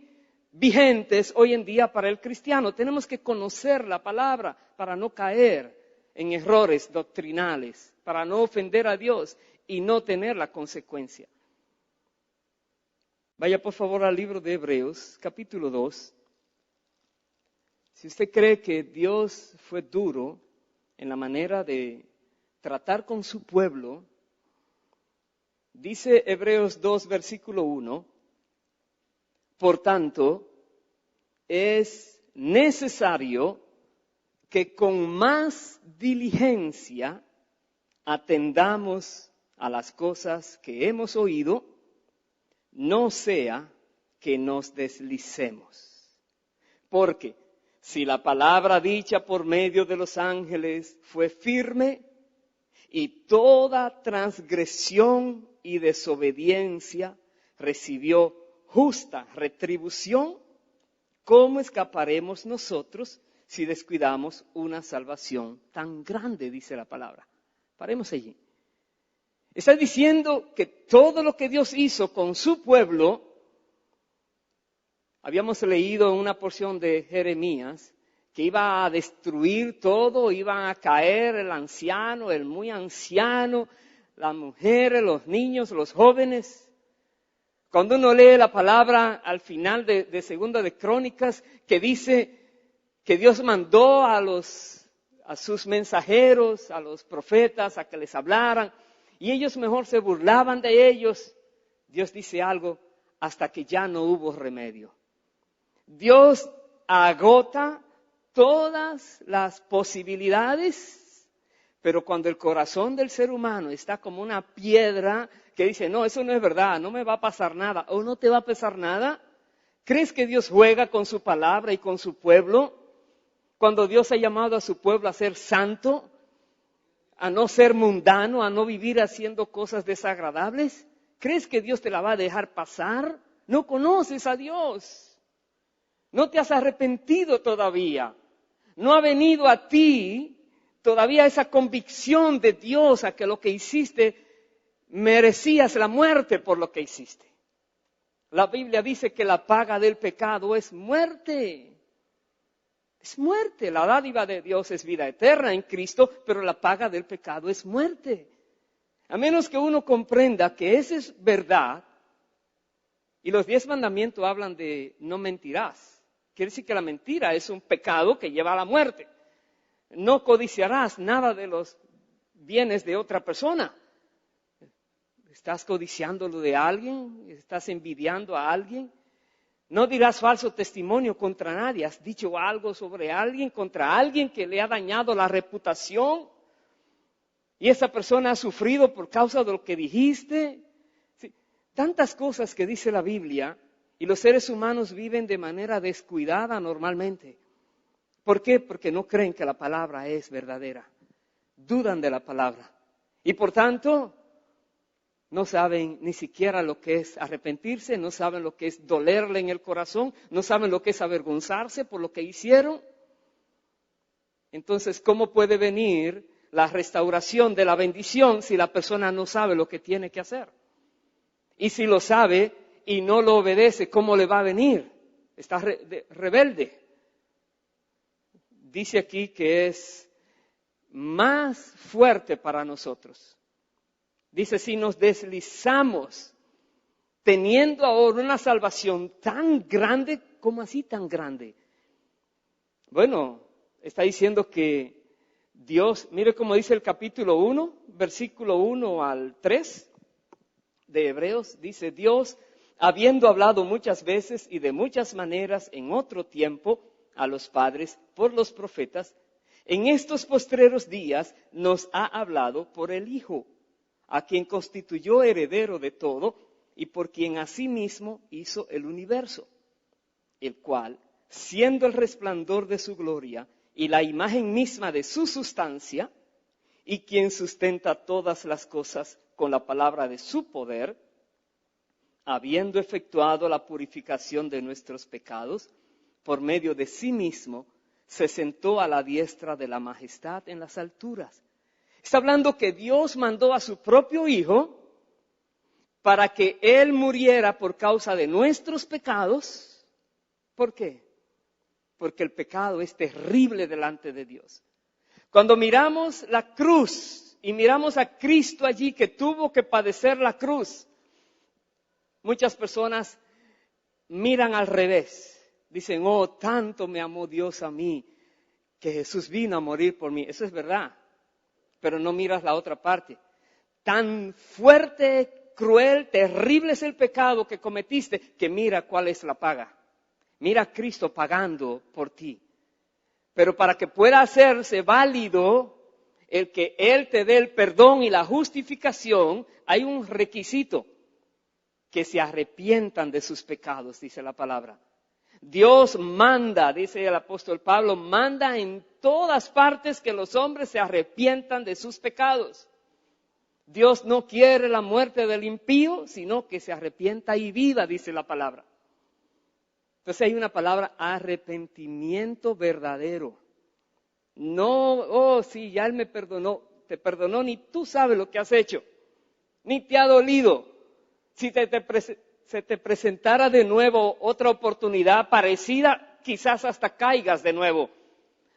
vigentes hoy en día para el cristiano. Tenemos que conocer la palabra para no caer en errores doctrinales, para no ofender a Dios y no tener la consecuencia. Vaya por favor al libro de Hebreos, capítulo 2. Si usted cree que Dios fue duro en la manera de tratar con su pueblo, Dice Hebreos 2, versículo 1, por tanto, es necesario que con más diligencia atendamos a las cosas que hemos oído, no sea que nos deslicemos. Porque si la palabra dicha por medio de los ángeles fue firme, y toda transgresión y desobediencia recibió justa retribución, ¿cómo escaparemos nosotros si descuidamos una salvación tan grande? Dice la palabra. Paremos allí. Está diciendo que todo lo que Dios hizo con su pueblo, habíamos leído en una porción de Jeremías, que iba a destruir todo, iban a caer el anciano, el muy anciano, las mujeres, los niños, los jóvenes. Cuando uno lee la palabra al final de Segunda de Crónicas, que dice que Dios mandó a sus mensajeros, a los profetas, a que les hablaran, y ellos mejor se burlaban de ellos, Dios dice algo, hasta que ya no hubo remedio. Dios agota todas las posibilidades, pero cuando el corazón del ser humano está como una piedra que dice, no, eso no es verdad, no me va a pasar nada, o no te va a pasar nada, ¿crees que Dios juega con su palabra y con su pueblo? Cuando Dios ha llamado a su pueblo a ser santo, a no ser mundano, a no vivir haciendo cosas desagradables, ¿crees que Dios te la va a dejar pasar? No conoces a Dios, no te has arrepentido todavía. No ha venido a ti todavía esa convicción de Dios a que lo que hiciste merecías la muerte por lo que hiciste. La Biblia dice que la paga del pecado es muerte. Es muerte. La dádiva de Dios es vida eterna en Cristo, pero la paga del pecado es muerte. A menos que uno comprenda que esa es verdad, y los 10 mandamientos hablan de no mentirás. Quiere decir que la mentira es un pecado que lleva a la muerte. No codiciarás nada de los bienes de otra persona. ¿Estás codiciando lo de alguien? ¿Estás envidiando a alguien? No dirás falso testimonio contra nadie. ¿Has dicho algo sobre alguien, contra alguien que le ha dañado la reputación? Y esa persona ha sufrido por causa de lo que dijiste. Sí, tantas cosas que dice la Biblia. Y los seres humanos viven de manera descuidada normalmente. ¿Por qué? Porque no creen que la palabra es verdadera. Dudan de la palabra. Y por tanto, no saben ni siquiera lo que es arrepentirse, no saben lo que es dolerle en el corazón, no saben lo que es avergonzarse por lo que hicieron. Entonces, ¿cómo puede venir la restauración de la bendición si la persona no sabe lo que tiene que hacer? Y si lo sabe y no lo obedece, ¿cómo le va a venir? Está rebelde. Dice aquí que es más fuerte para nosotros. Dice, si nos deslizamos teniendo ahora una salvación tan grande, ¿cómo así tan grande? Bueno, está diciendo que Dios, mire cómo dice el capítulo 1, versículo 1 al 3 de Hebreos, dice, Dios, habiendo hablado muchas veces y de muchas maneras en otro tiempo a los padres por los profetas, en estos postreros días nos ha hablado por el Hijo, a quien constituyó heredero de todo y por quien asimismo hizo el universo, el cual, siendo el resplandor de su gloria y la imagen misma de su sustancia, y quien sustenta todas las cosas con la palabra de su poder, habiendo efectuado la purificación de nuestros pecados, por medio de sí mismo, se sentó a la diestra de la majestad en las alturas. Está hablando que Dios mandó a su propio Hijo para que Él muriera por causa de nuestros pecados. ¿Por qué? Porque el pecado es terrible delante de Dios. Cuando miramos la cruz y miramos a Cristo allí que tuvo que padecer la cruz, muchas personas miran al revés. Dicen, oh, tanto me amó Dios a mí, que Jesús vino a morir por mí. Eso es verdad, pero no miras la otra parte. Tan fuerte cruel, terrible es el pecado que cometiste, que mira cuál es la paga. Mira a Cristo pagando por ti. Pero para que pueda hacerse válido el que Él te dé el perdón y la justificación, hay un requisito: que se arrepientan de sus pecados, dice la palabra. Dios manda, dice el apóstol Pablo, manda en todas partes que los hombres se arrepientan de sus pecados. Dios no quiere la muerte del impío, sino que se arrepienta y viva, dice la palabra. Entonces hay una palabra: arrepentimiento verdadero. No, oh sí, ya Él me perdonó, te perdonó, ni tú sabes lo que has hecho, ni te ha dolido. Si se te presentara de nuevo otra oportunidad parecida, quizás hasta caigas de nuevo.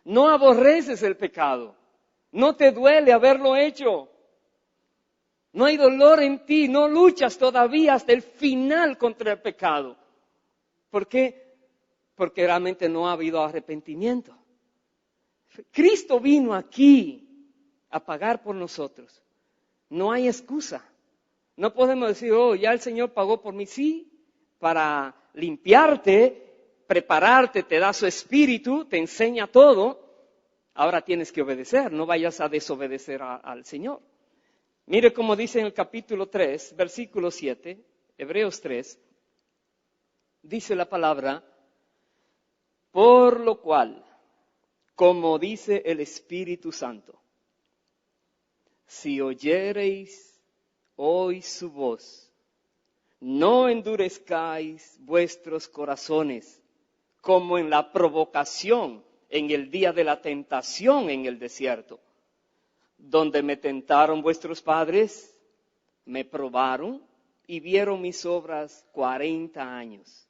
No aborreces el pecado, no te duele haberlo hecho. No hay dolor en ti, no luchas todavía hasta el final contra el pecado. ¿Por qué? Porque realmente no ha habido arrepentimiento. Cristo vino aquí a pagar por nosotros. No hay excusa. No podemos decir, oh, ya el Señor pagó por mí. Sí, para limpiarte, prepararte, te da su espíritu, te enseña todo. Ahora tienes que obedecer, no vayas a desobedecer al Señor. Mire cómo dice en el capítulo 3, versículo 7, Hebreos 3, dice la palabra: por lo cual, como dice el Espíritu Santo, si oyereis hoy su voz, no endurezcáis vuestros corazones, como en la provocación en el día de la tentación en el desierto, donde me tentaron vuestros padres, me probaron y vieron mis obras 40 años.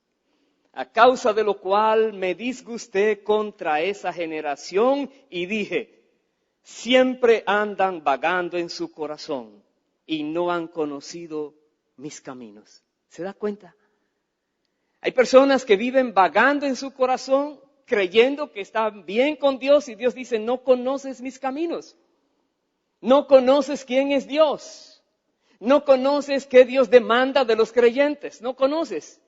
A causa de lo cual me disgusté contra esa generación y dije: siempre andan vagando en su corazón y no han conocido mis caminos. ¿Se da cuenta? Hay personas que viven vagando en su corazón, creyendo que están bien con Dios, y Dios dice: no conoces mis caminos. No conoces quién es Dios. No conoces qué Dios demanda de los creyentes. No conoces.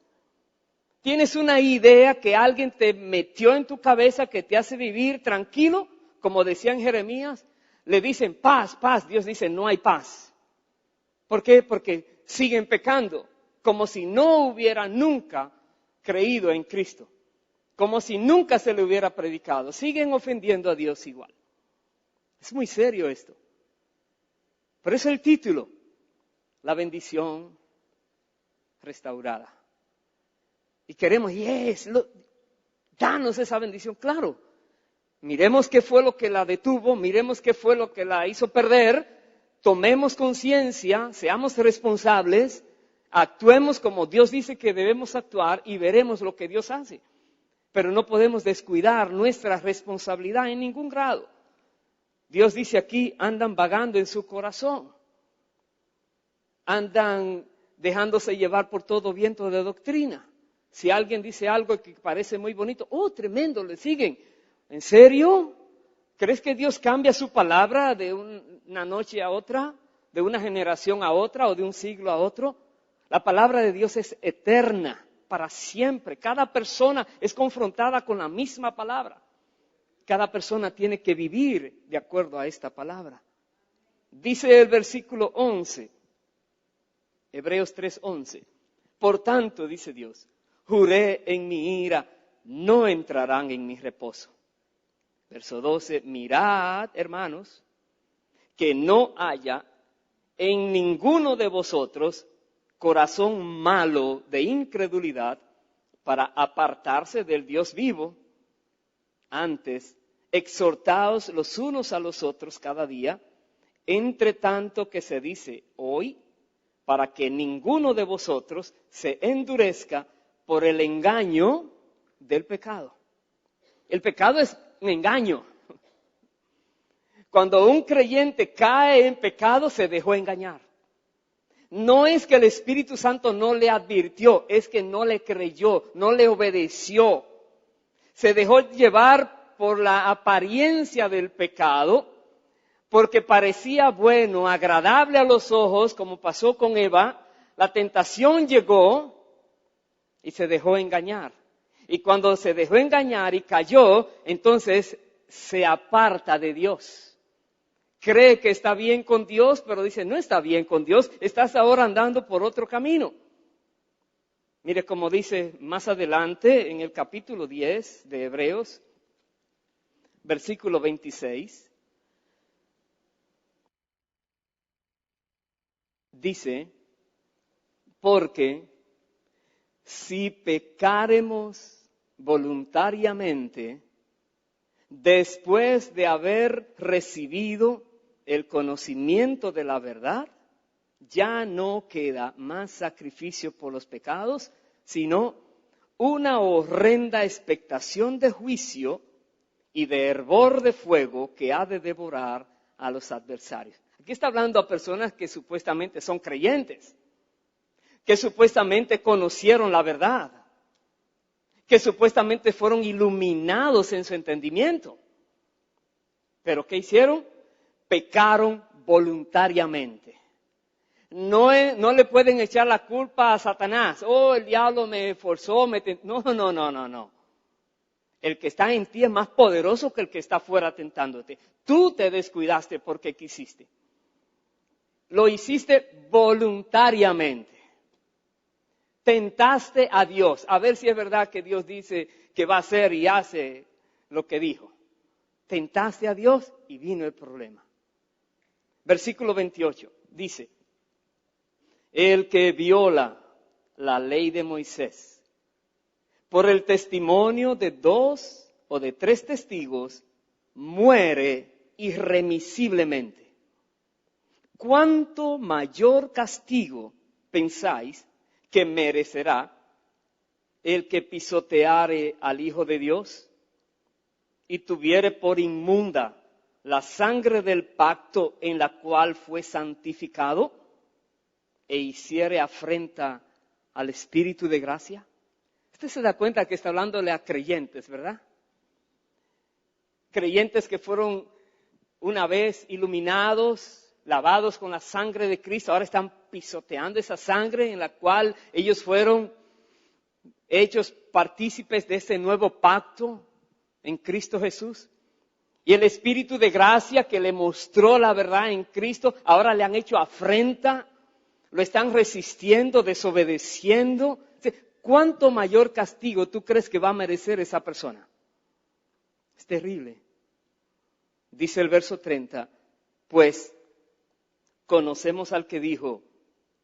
Tienes una idea que alguien te metió en tu cabeza que te hace vivir tranquilo, como decía en Jeremías. Le dicen paz, paz. Dios dice: no hay paz. ¿Por qué? Porque siguen pecando, como si no hubiera nunca creído en Cristo, como si nunca se le hubiera predicado. Siguen ofendiendo a Dios igual. Es muy serio esto. Por eso el título: la bendición restaurada. Y queremos, danos esa bendición, claro. Miremos qué fue lo que la detuvo, miremos qué fue lo que la hizo perder, tomemos conciencia, seamos responsables, actuemos como Dios dice que debemos actuar y veremos lo que Dios hace. Pero no podemos descuidar nuestra responsabilidad en ningún grado. Dios dice aquí: andan vagando en su corazón, andan dejándose llevar por todo viento de doctrina. Si alguien dice algo que parece muy bonito, ¡oh, tremendo!, le siguen. ¿En serio? ¿Crees que Dios cambia su palabra de una noche a otra, de una generación a otra o de un siglo a otro? La palabra de Dios es eterna, para siempre. Cada persona es confrontada con la misma palabra. Cada persona tiene que vivir de acuerdo a esta palabra. Dice el versículo 11, Hebreos 3:11. Por tanto, dice Dios, juré en mi ira, no entrarán en mi reposo. Verso 12, mirad, hermanos, que no haya en ninguno de vosotros corazón malo de incredulidad para apartarse del Dios vivo. Antes, exhortaos los unos a los otros cada día, entre tanto que se dice hoy, para que ninguno de vosotros se endurezca por el engaño del pecado. El pecado es un engaño. Cuando un creyente cae en pecado, se dejó engañar. No es que el Espíritu Santo no le advirtió, es que no le creyó, no le obedeció. Se dejó llevar por la apariencia del pecado, porque parecía bueno, agradable a los ojos, como pasó con Eva, La tentación llegó y se dejó engañar. Y cuando se dejó engañar y cayó, entonces se aparta de Dios. Cree que está bien con Dios, pero dice, no está bien con Dios, estás ahora andando por otro camino. Mire como dice más adelante en el capítulo 10 de Hebreos, versículo 26. Dice, porque si pecáremos voluntariamente, después de haber recibido el conocimiento de la verdad, ya no queda más sacrificio por los pecados, sino una horrenda expectación de juicio y de hervor de fuego que ha de devorar a los adversarios. Aquí está hablando a personas que supuestamente son creyentes, que supuestamente conocieron la verdad, que supuestamente fueron iluminados en su entendimiento. ¿Pero qué hicieron? Pecaron voluntariamente. No le pueden echar la culpa a Satanás. Oh, el diablo me forzó. No. El que está en ti es más poderoso que el que está fuera tentándote. Tú te descuidaste porque quisiste. Lo hiciste voluntariamente. Tentaste a Dios. A ver si es verdad que Dios dice que va a hacer y hace lo que dijo. Tentaste a Dios y vino el problema. Versículo 28 dice, el que viola la ley de Moisés por el testimonio de 2 o de 3 testigos muere irremisiblemente. ¿Cuánto mayor castigo pensáis que merecerá el que pisoteare al Hijo de Dios y tuviere por inmunda la sangre del pacto en la cual fue santificado e hiciere afrenta al Espíritu de gracia? Usted se da cuenta que está hablándole a creyentes, ¿verdad? Creyentes que fueron una vez iluminados, lavados con la sangre de Cristo, ahora están pisoteando esa sangre en la cual ellos fueron hechos partícipes de ese nuevo pacto en Cristo Jesús. Y el Espíritu de gracia que le mostró la verdad en Cristo, ahora le han hecho afrenta, lo están resistiendo, desobedeciendo. ¿Cuánto mayor castigo tú crees que va a merecer esa persona? Es terrible. Dice el verso 30, pues conocemos al que dijo,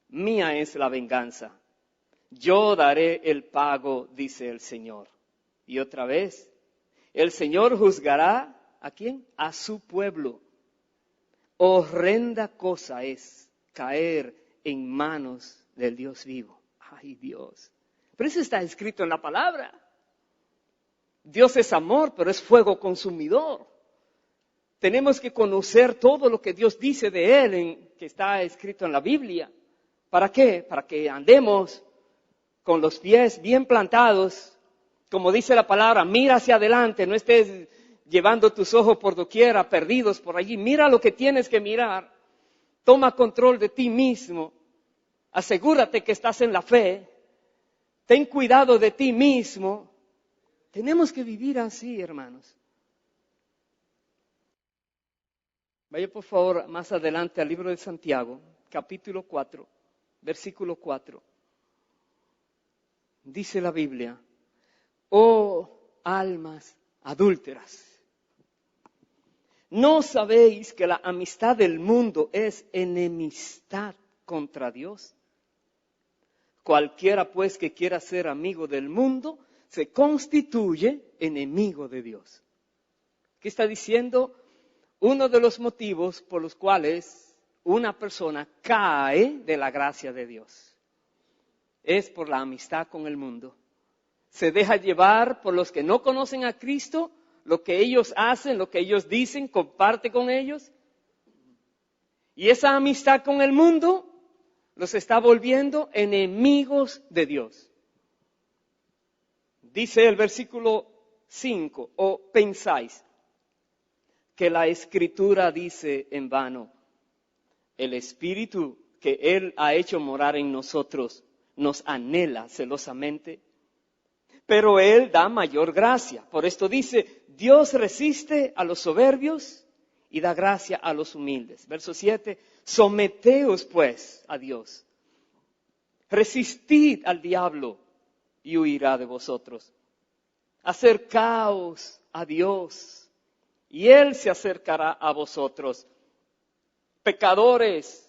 mía es la venganza, yo daré el pago, dice el Señor. Y otra vez, el Señor juzgará, ¿a quién? A su pueblo. Horrenda cosa es caer en manos del Dios vivo. Ay, Dios. Pero eso está escrito en la palabra. Dios es amor, pero es fuego consumidor. Tenemos que conocer todo lo que Dios dice de Él, que está escrito en la Biblia. ¿Para qué? Para que andemos con los pies bien plantados. Como dice la palabra, mira hacia adelante, no estés llevando tus ojos por doquiera, perdidos por allí. Mira lo que tienes que mirar. Toma control de ti mismo. Asegúrate que estás en la fe. Ten cuidado de ti mismo. Tenemos que vivir así, hermanos. Vaya por favor más adelante al libro de Santiago, capítulo 4, versículo 4. Dice la Biblia, oh almas adúlteras, ¿no sabéis que la amistad del mundo es enemistad contra Dios? Cualquiera pues que quiera ser amigo del mundo, se constituye enemigo de Dios. ¿Qué está diciendo? Uno de los motivos por los cuales una persona cae de la gracia de Dios es por la amistad con el mundo. Se deja llevar por los que no conocen a Cristo, lo que ellos hacen, lo que ellos dicen, comparte con ellos. Y esa amistad con el mundo los está volviendo enemigos de Dios. Dice el versículo 5, o pensáis que la Escritura dice en vano, el Espíritu que Él ha hecho morar en nosotros, nos anhela celosamente. Pero Él da mayor gracia. Por esto dice, Dios resiste a los soberbios y da gracia a los humildes. Verso 7, someteos pues a Dios. Resistid al diablo y huirá de vosotros. Acercaos a Dios y Él se acercará a vosotros. Pecadores,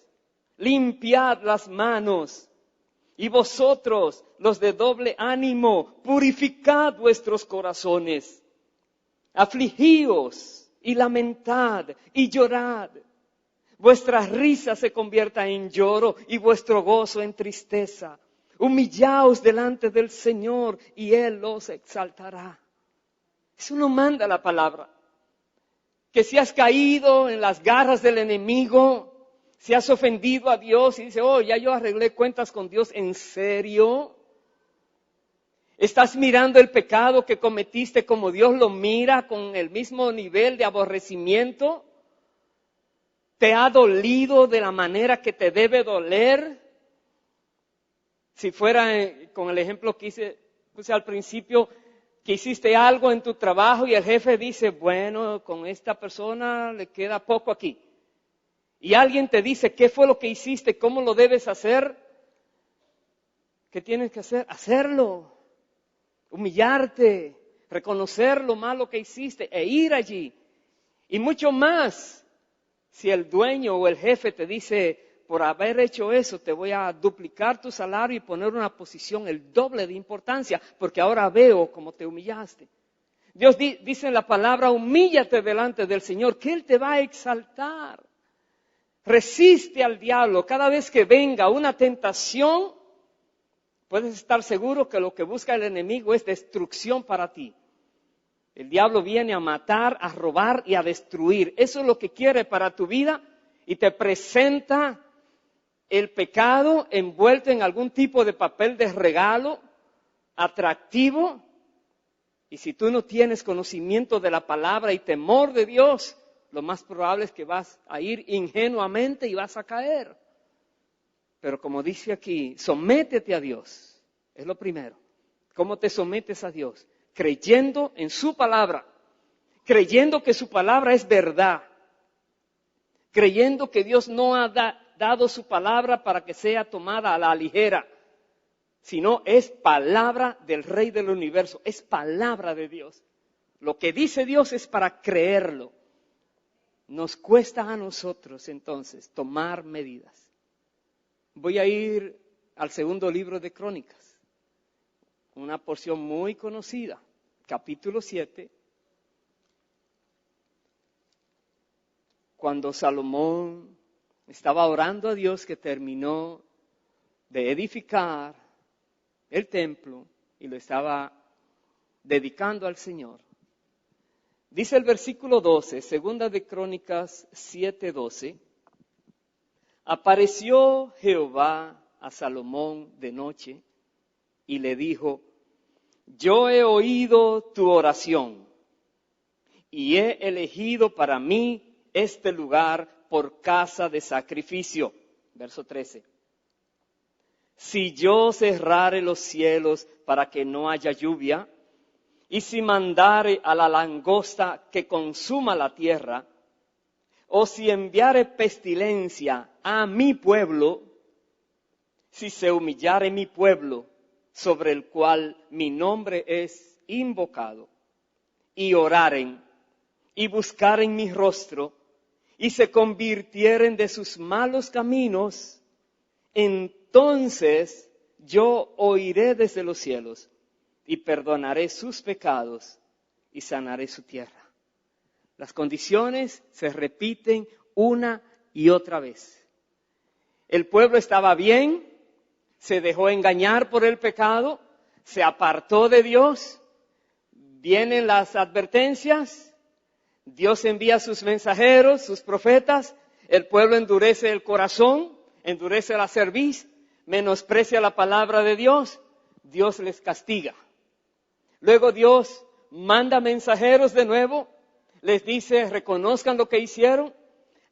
limpiad las manos, y vosotros, los de doble ánimo, purificad vuestros corazones. Afligíos y lamentad y llorad. Vuestra risa se convierta en lloro y vuestro gozo en tristeza. Humillaos delante del Señor y Él los exaltará. Eso no manda la palabra. Que si has caído en las garras del enemigo, si has ofendido a Dios y dices, oh, ya yo arreglé cuentas con Dios, ¿en serio? ¿Estás mirando el pecado que cometiste como Dios lo mira, con el mismo nivel de aborrecimiento? ¿Te ha dolido de la manera que te debe doler? Si fuera con el ejemplo que puse al principio, que hiciste algo en tu trabajo y el jefe dice, bueno, con esta persona le queda poco aquí. Y alguien te dice, ¿qué fue lo que hiciste? ¿Cómo lo debes hacer? ¿Qué tienes que hacer? Hacerlo. Humillarte, reconocer lo malo que hiciste e ir allí. Y mucho más, si el dueño o el jefe te dice, por haber hecho eso, te voy a duplicar tu salario y poner una posición el doble de importancia, porque ahora veo cómo te humillaste. Dios dice en la palabra, humíllate delante del Señor, que Él te va a exaltar. Resiste al diablo. Cada vez que venga una tentación, puedes estar seguro que lo que busca el enemigo es destrucción para ti. El diablo viene a matar, a robar y a destruir. Eso es lo que quiere para tu vida y te presenta el pecado envuelto en algún tipo de papel de regalo atractivo. Y si tú no tienes conocimiento de la palabra y temor de Dios, lo más probable es que vas a ir ingenuamente y vas a caer. Pero como dice aquí, sométete a Dios. Es lo primero. ¿Cómo te sometes a Dios? Creyendo en su palabra. Creyendo que su palabra es verdad. Creyendo que Dios no ha dado su palabra para que sea tomada a la ligera. Sino es palabra del Rey del Universo. Es palabra de Dios. Lo que dice Dios es para creerlo. Nos cuesta a nosotros entonces tomar medidas. Voy a ir al segundo libro de Crónicas, una porción muy conocida, capítulo 7, cuando Salomón estaba orando a Dios que terminó de edificar el templo y lo estaba dedicando al Señor. Dice el versículo 12, segunda de Crónicas 7:12, apareció Jehová a Salomón de noche y le dijo, yo he oído tu oración y he elegido para mí este lugar por casa de sacrificio. Verso 13. Si yo cerrare los cielos para que no haya lluvia, y si mandare a la langosta que consuma la tierra, o si enviare pestilencia a mi pueblo, si se humillare mi pueblo, sobre el cual mi nombre es invocado, y oraren, y buscaren mi rostro, y se convirtieren de sus malos caminos, entonces yo oiré desde los cielos, y perdonaré sus pecados y sanaré su tierra. Las condiciones se repiten una y otra vez. El pueblo estaba bien, se dejó engañar por el pecado, se apartó de Dios, vienen las advertencias, Dios envía sus mensajeros, sus profetas, el pueblo endurece el corazón, endurece la cerviz, menosprecia la palabra de Dios, Dios les castiga. Luego Dios manda mensajeros de nuevo, les dice, reconozcan lo que hicieron,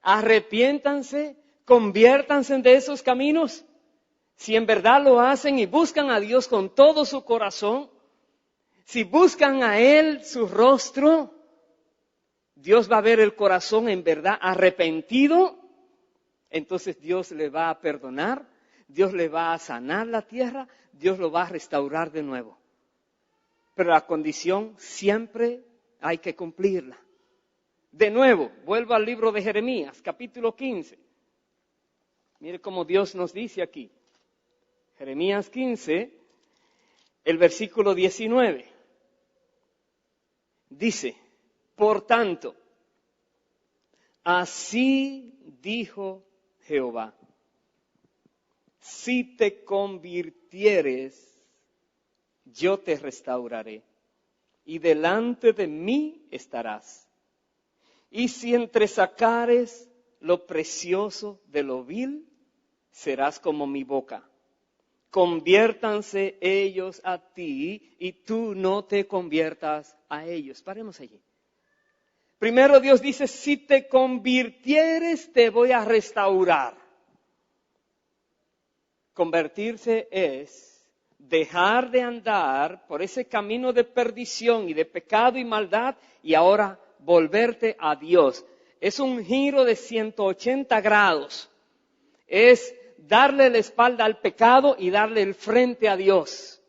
arrepiéntanse, Conviértanse de esos caminos. Si en verdad lo hacen y buscan a Dios con todo su corazón, si buscan a Él su rostro, Dios va a ver el corazón en verdad arrepentido, entonces Dios le va a perdonar, Dios le va a sanar la tierra, Dios lo va a restaurar de nuevo. Pero la condición siempre hay que cumplirla. De nuevo, vuelvo al libro de Jeremías, capítulo 15. Mire cómo Dios nos dice aquí. Jeremías 15, el versículo 19. Dice, por tanto, así dijo Jehová, si te convirtieres, yo te restauraré, y delante de mí estarás. Y si entresacares lo precioso de lo vil, serás como mi boca. Conviértanse ellos a ti y tú no te conviertas a ellos. Paremos allí. Primero Dios dice, si te convirtieres te voy a restaurar. Convertirse es dejar de andar por ese camino de perdición y de pecado y maldad y ahora volverte a Dios. Es un giro de 180 grados. Es darle la espalda al pecado y darle el frente a Dios.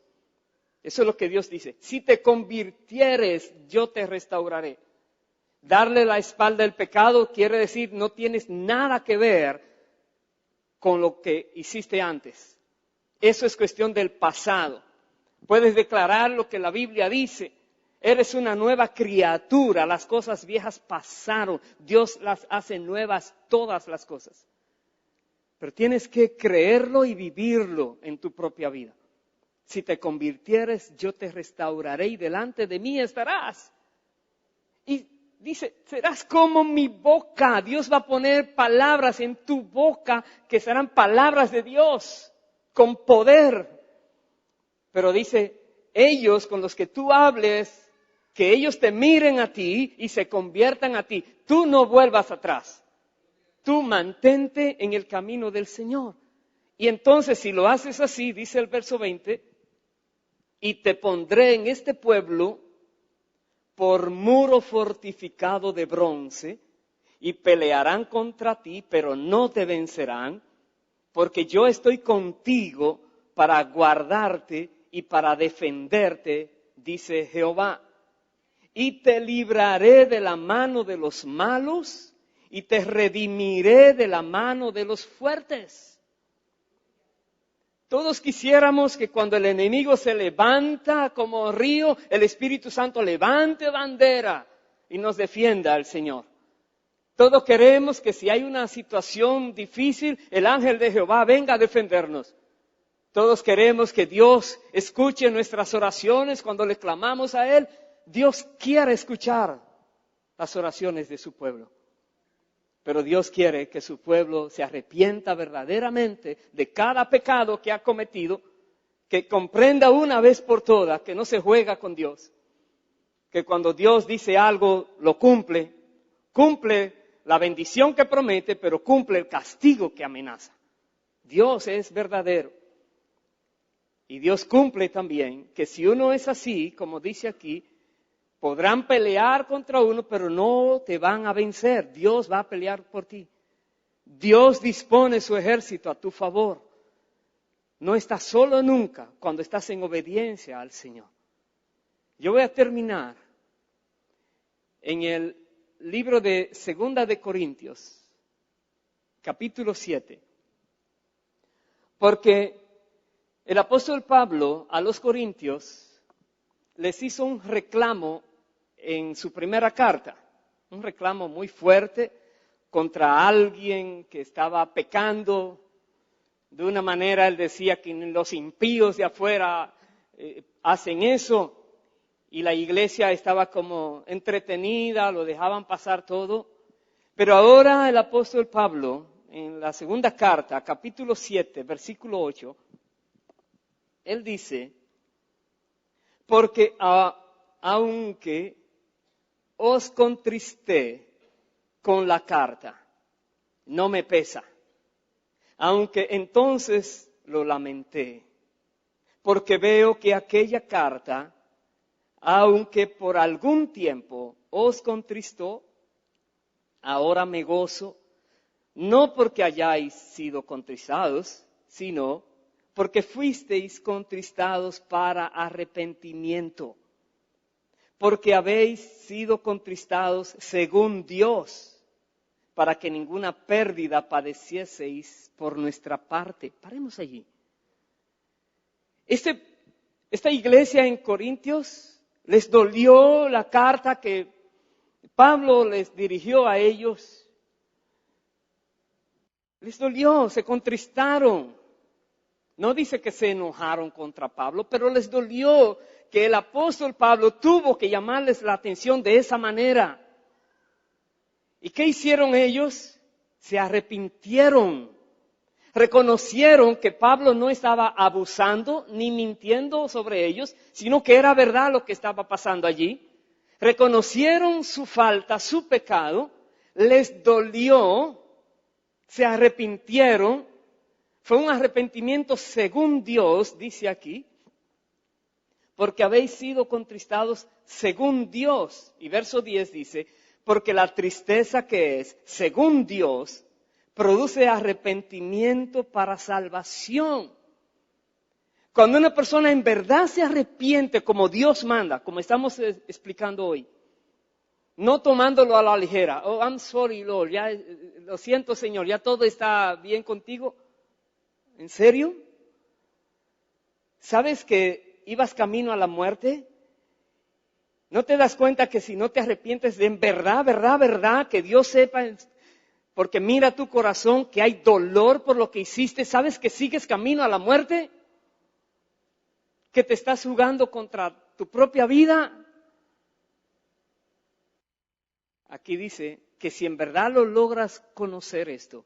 Eso es lo que Dios dice. Si te convirtieres, yo te restauraré. Darle la espalda al pecado quiere decir no tienes nada que ver con lo que hiciste antes. Eso es cuestión del pasado. Puedes declarar lo que la Biblia dice. Eres una nueva criatura. Las cosas viejas pasaron. Dios las hace nuevas todas las cosas. Pero tienes que creerlo y vivirlo en tu propia vida. Si te convirtieres, yo te restauraré y delante de mí estarás. Y dice, serás como mi boca. Dios va a poner palabras en tu boca que serán palabras de Dios, con poder. Pero dice, ellos con los que tú hables, que ellos te miren a ti y se conviertan a ti. Tú no vuelvas atrás. Tú mantente en el camino del Señor. Y entonces si lo haces así, dice el verso 20, y te pondré en este pueblo por muro fortificado de bronce, y pelearán contra ti, pero no te vencerán, porque yo estoy contigo para guardarte y para defenderte, dice Jehová. Y te libraré de la mano de los malos, y te redimiré de la mano de los fuertes. Todos quisiéramos que cuando el enemigo se levanta como río, el Espíritu Santo levante bandera y nos defienda al Señor. Todos queremos que si hay una situación difícil, el ángel de Jehová venga a defendernos. Todos queremos que Dios escuche nuestras oraciones cuando le clamamos a Él. Dios quiere escuchar las oraciones de su pueblo. Pero Dios quiere que su pueblo se arrepienta verdaderamente de cada pecado que ha cometido, que comprenda una vez por todas que no se juega con Dios, que cuando Dios dice algo lo cumple la bendición que promete, pero cumple el castigo que amenaza. Dios es verdadero. Y Dios cumple también que si uno es así, como dice aquí, podrán pelear contra uno, pero no te van a vencer. Dios va a pelear por ti. Dios dispone su ejército a tu favor. No estás solo nunca cuando estás en obediencia al Señor. Yo voy a terminar en el libro de 2 de Corintios, capítulo 7. Porque el apóstol Pablo a los Corintios les hizo un reclamo en su primera carta, un reclamo muy fuerte contra alguien que estaba pecando. De una manera él decía que los impíos de afuera hacen eso y la iglesia estaba como entretenida, lo dejaban pasar todo. Pero ahora el apóstol Pablo, en la segunda carta, capítulo 7, versículo 8, él dice, porque aunque os contristé con la carta, no me pesa. Aunque entonces lo lamenté, porque veo que aquella carta, aunque por algún tiempo os contristó, ahora me gozo, no porque hayáis sido contristados, sino porque fuisteis contristados para arrepentimiento, porque habéis sido contristados según Dios, para que ninguna pérdida padecieseis por nuestra parte. Paremos allí. Esta iglesia en Corintios les dolió la carta que Pablo les dirigió a ellos. Les dolió, se contristaron. No dice que se enojaron contra Pablo, pero les dolió que el apóstol Pablo tuvo que llamarles la atención de esa manera. ¿Y qué hicieron ellos? Se arrepintieron. Reconocieron que Pablo no estaba abusando ni mintiendo sobre ellos, sino que era verdad lo que estaba pasando allí. Reconocieron su falta, su pecado, les dolió, se arrepintieron. Fue un arrepentimiento según Dios, dice aquí, porque habéis sido contristados según Dios. Y verso 10 dice, porque la tristeza que es según Dios produce arrepentimiento para salvación. Cuando una persona en verdad se arrepiente como Dios manda, como estamos explicando hoy, no tomándolo a la ligera, oh, I'm sorry, Lord, ya, lo siento, Señor, ya todo está bien contigo. ¿En serio? ¿Sabes que ibas camino a la muerte? ¿No te das cuenta que si no te arrepientes de en verdad, que Dios sepa, porque mira tu corazón que hay dolor por lo que hiciste, ¿sabes que sigues camino a la muerte? ¿Que te estás jugando contra tu propia vida? Aquí dice que si en verdad lo logras conocer esto,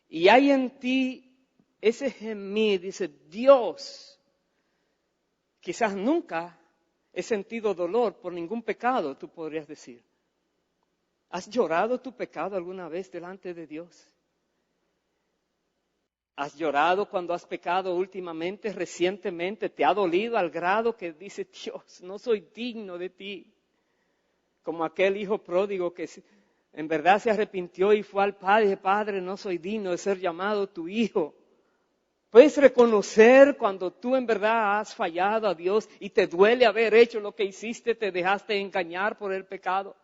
y hay en ti ese gemir, dice Dios, quizás nunca he sentido dolor por ningún pecado, tú podrías decir. ¿Has llorado tu pecado alguna vez delante de Dios? ¿Has llorado cuando has pecado últimamente, recientemente? ¿Te ha dolido al grado que dice Dios, no soy digno de ti? Como aquel hijo pródigo que en verdad se arrepintió y fue al padre y dijo, Padre, no soy digno de ser llamado tu hijo. Puedes reconocer cuando tú en verdad has fallado a Dios y te duele haber hecho lo que hiciste, te dejaste engañar por el pecado.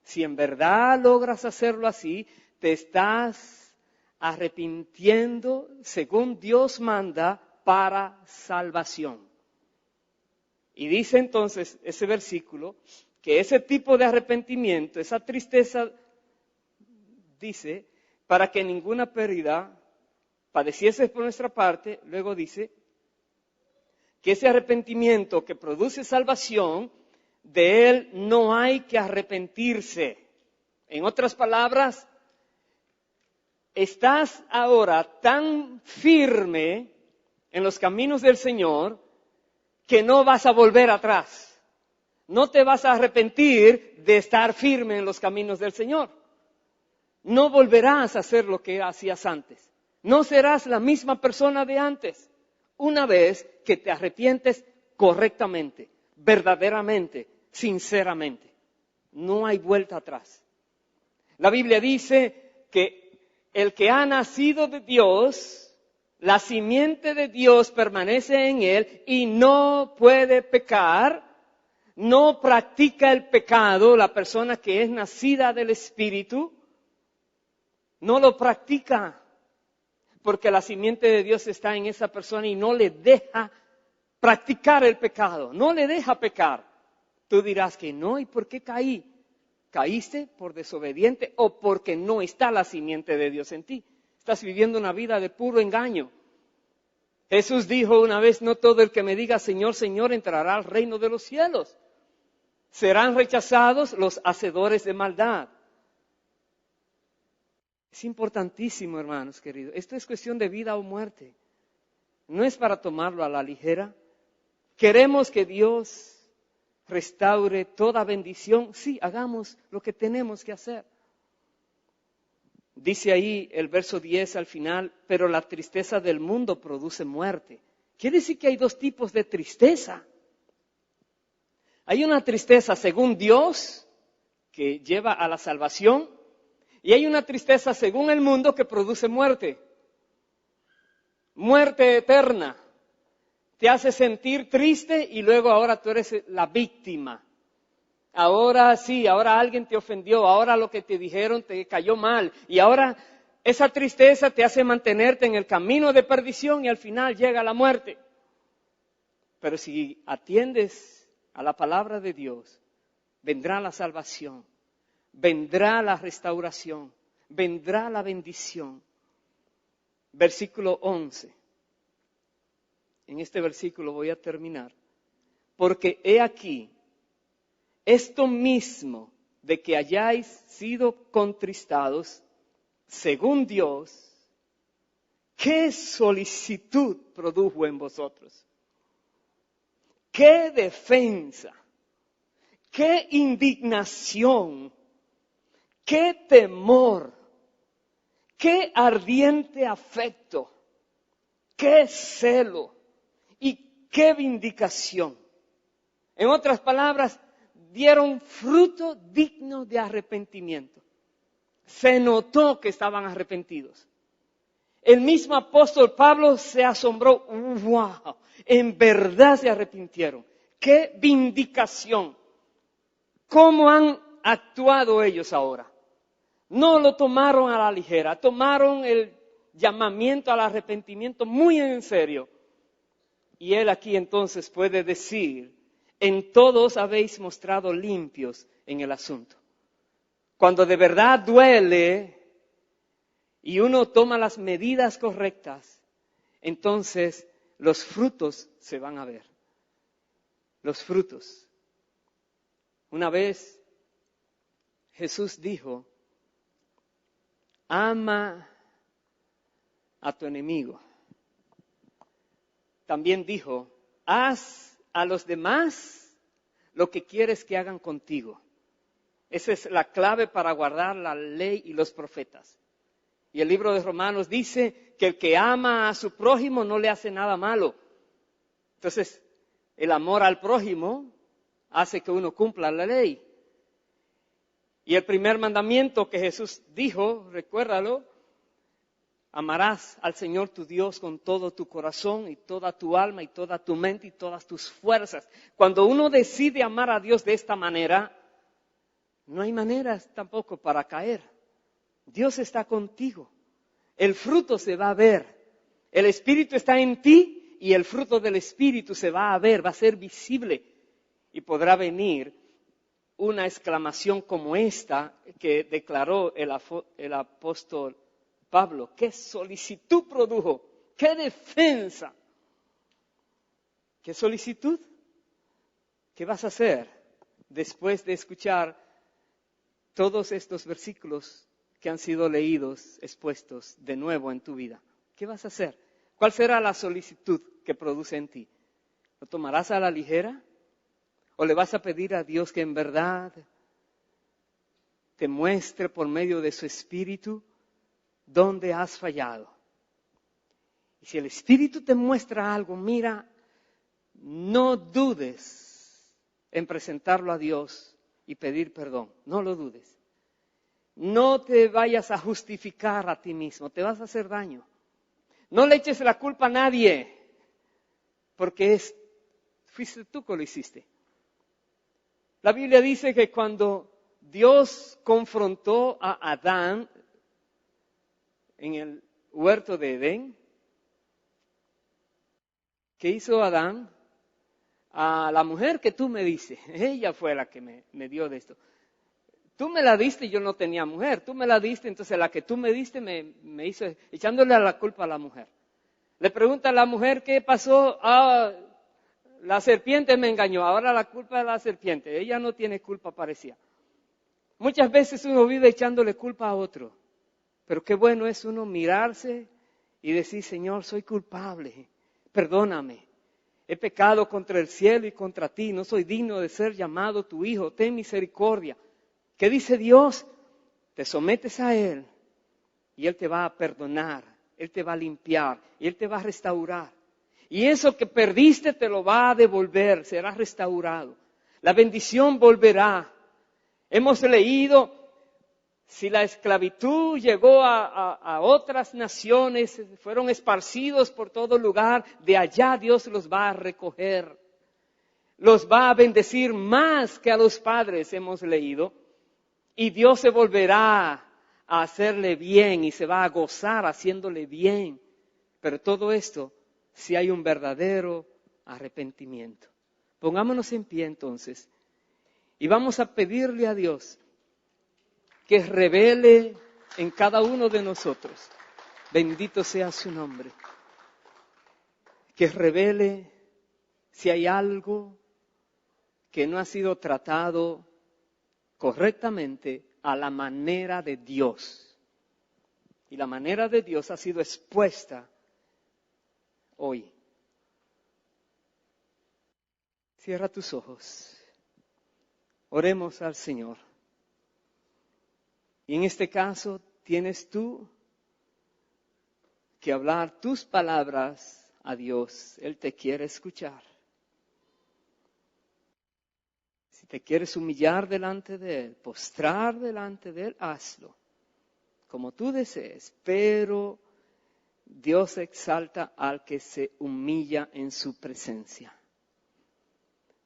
Si en verdad logras hacerlo así, te estás arrepintiendo según Dios manda para salvación. Y dice entonces ese versículo que ese tipo de arrepentimiento, esa tristeza, dice, para que ninguna pérdida padeciese por nuestra parte, luego dice que ese arrepentimiento que produce salvación, de él no hay que arrepentirse. En otras palabras, estás ahora tan firme en los caminos del Señor que no vas a volver atrás. No te vas a arrepentir de estar firme en los caminos del Señor. No volverás a hacer lo que hacías antes. No serás la misma persona de antes, una vez que te arrepientes correctamente, verdaderamente, sinceramente. No hay vuelta atrás. La Biblia dice que el que ha nacido de Dios, la simiente de Dios permanece en él y no puede pecar, no practica el pecado, la persona que es nacida del Espíritu, no lo practica. Porque la simiente de Dios está en esa persona y no le deja practicar el pecado, no le deja pecar. Tú dirás que no, ¿y por qué caí? ¿Caíste por desobediente o porque no está la simiente de Dios en ti? Estás viviendo una vida de puro engaño. Jesús dijo una vez, no todo el que me diga Señor, Señor entrará al reino de los cielos. Serán rechazados los hacedores de maldad. Es importantísimo, hermanos queridos. Esto es cuestión de vida o muerte. No es para tomarlo a la ligera. Queremos que Dios restaure toda bendición. Sí, hagamos lo que tenemos que hacer. Dice ahí el verso 10 al final, pero la tristeza del mundo produce muerte. Quiere decir que hay dos tipos de tristeza. Hay una tristeza según Dios, que lleva a la salvación, y hay una tristeza según el mundo que produce muerte. Muerte eterna. Te hace sentir triste y luego ahora tú eres la víctima. Ahora sí, ahora alguien te ofendió, ahora lo que te dijeron te cayó mal. Y ahora esa tristeza te hace mantenerte en el camino de perdición y al final llega la muerte. Pero si atiendes a la palabra de Dios, vendrá la salvación, vendrá la restauración, vendrá la bendición. Versículo 11. En este versículo voy a terminar. Porque he aquí, esto mismo de que hayáis sido contristados, según Dios, ¿qué solicitud produjo en vosotros? ¿Qué defensa? ¿Qué indignación? ¿Qué temor? ¿Qué ardiente afecto? ¿Qué celo? ¿Y qué vindicación? En otras palabras, dieron fruto digno de arrepentimiento. Se notó que estaban arrepentidos. El mismo apóstol Pablo se asombró. ¡Wow! En verdad se arrepintieron. ¡Qué vindicación! ¿Cómo han actuado ellos ahora? No lo tomaron a la ligera, tomaron el llamamiento al arrepentimiento muy en serio. Y él aquí entonces puede decir, en todos habéis mostrado limpios en el asunto. Cuando de verdad duele y uno toma las medidas correctas, entonces los frutos se van a ver. Los frutos. Una vez Jesús dijo, ama a tu enemigo. También dijo, haz a los demás lo que quieres que hagan contigo. Esa es la clave para guardar la ley y los profetas. Y el libro de Romanos dice que el que ama a su prójimo no le hace nada malo. Entonces, el amor al prójimo hace que uno cumpla la ley. Y el primer mandamiento que Jesús dijo, recuérdalo, amarás al Señor tu Dios con todo tu corazón y toda tu alma y toda tu mente y todas tus fuerzas. Cuando uno decide amar a Dios de esta manera, no hay maneras tampoco para caer. Dios está contigo. El fruto se va a ver. El Espíritu está en ti y el fruto del Espíritu se va a ver, va a ser visible. Y podrá venir una exclamación como esta que declaró el apóstol Pablo. ¿Qué solicitud produjo? ¿Qué defensa? ¿Qué solicitud? ¿Qué vas a hacer después de escuchar todos estos versículos que han sido leídos, expuestos de nuevo en tu vida? ¿Qué vas a hacer? ¿Cuál será la solicitud que produce en ti? ¿Lo tomarás a la ligera? ¿O le vas a pedir a Dios que en verdad te muestre por medio de su Espíritu dónde has fallado? Y si el Espíritu te muestra algo, mira, no dudes en presentarlo a Dios y pedir perdón. No lo dudes. No te vayas a justificar a ti mismo, te vas a hacer daño. No le eches la culpa a nadie, porque fuiste tú que lo hiciste. La Biblia dice que cuando Dios confrontó a Adán en el huerto de Edén, ¿qué hizo Adán? A la mujer que tú me diste, ella fue la que me dio de esto. Tú me la diste y yo no tenía mujer, tú me la diste, entonces la que tú me diste me hizo, echándole la culpa a la mujer. Le pregunta a la mujer, ¿qué pasó? La serpiente me engañó, ahora la culpa es la serpiente, ella no tiene culpa, parecía. Muchas veces uno vive echándole culpa a otro, pero qué bueno es uno mirarse y decir, Señor, soy culpable, perdóname, he pecado contra el cielo y contra ti, no soy digno de ser llamado tu hijo, ten misericordia. ¿Qué dice Dios? Te sometes a Él y Él te va a perdonar, Él te va a limpiar y Él te va a restaurar. Y eso que perdiste te lo va a devolver, será restaurado. La bendición volverá. Hemos leído, si la esclavitud llegó a otras naciones, fueron esparcidos por todo lugar, de allá Dios los va a recoger. Los va a bendecir más que a los padres, hemos leído. Y Dios se volverá a hacerle bien y se va a gozar haciéndole bien. Pero todo esto, si hay un verdadero arrepentimiento. Pongámonos en pie entonces y vamos a pedirle a Dios que revele en cada uno de nosotros, bendito sea su nombre, que revele si hay algo que no ha sido tratado correctamente a la manera de Dios. Y la manera de Dios ha sido expuesta hoy. Cierra tus ojos. Oremos al Señor. Y en este caso tienes tú que hablar tus palabras a Dios. Él te quiere escuchar. Si te quieres humillar delante de Él, postrar delante de Él, hazlo, como tú desees. Pero Dios exalta al que se humilla en su presencia.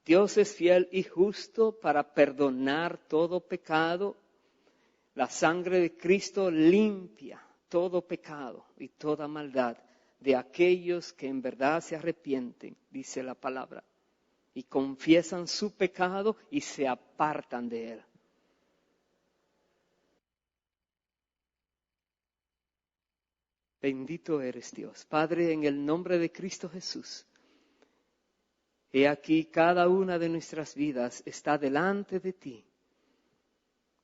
Dios es fiel y justo para perdonar todo pecado. La sangre de Cristo limpia todo pecado y toda maldad de aquellos que en verdad se arrepienten, dice la palabra, y confiesan su pecado y se apartan de él. Bendito eres Dios. Padre, en el nombre de Cristo Jesús, he aquí cada una de nuestras vidas está delante de ti.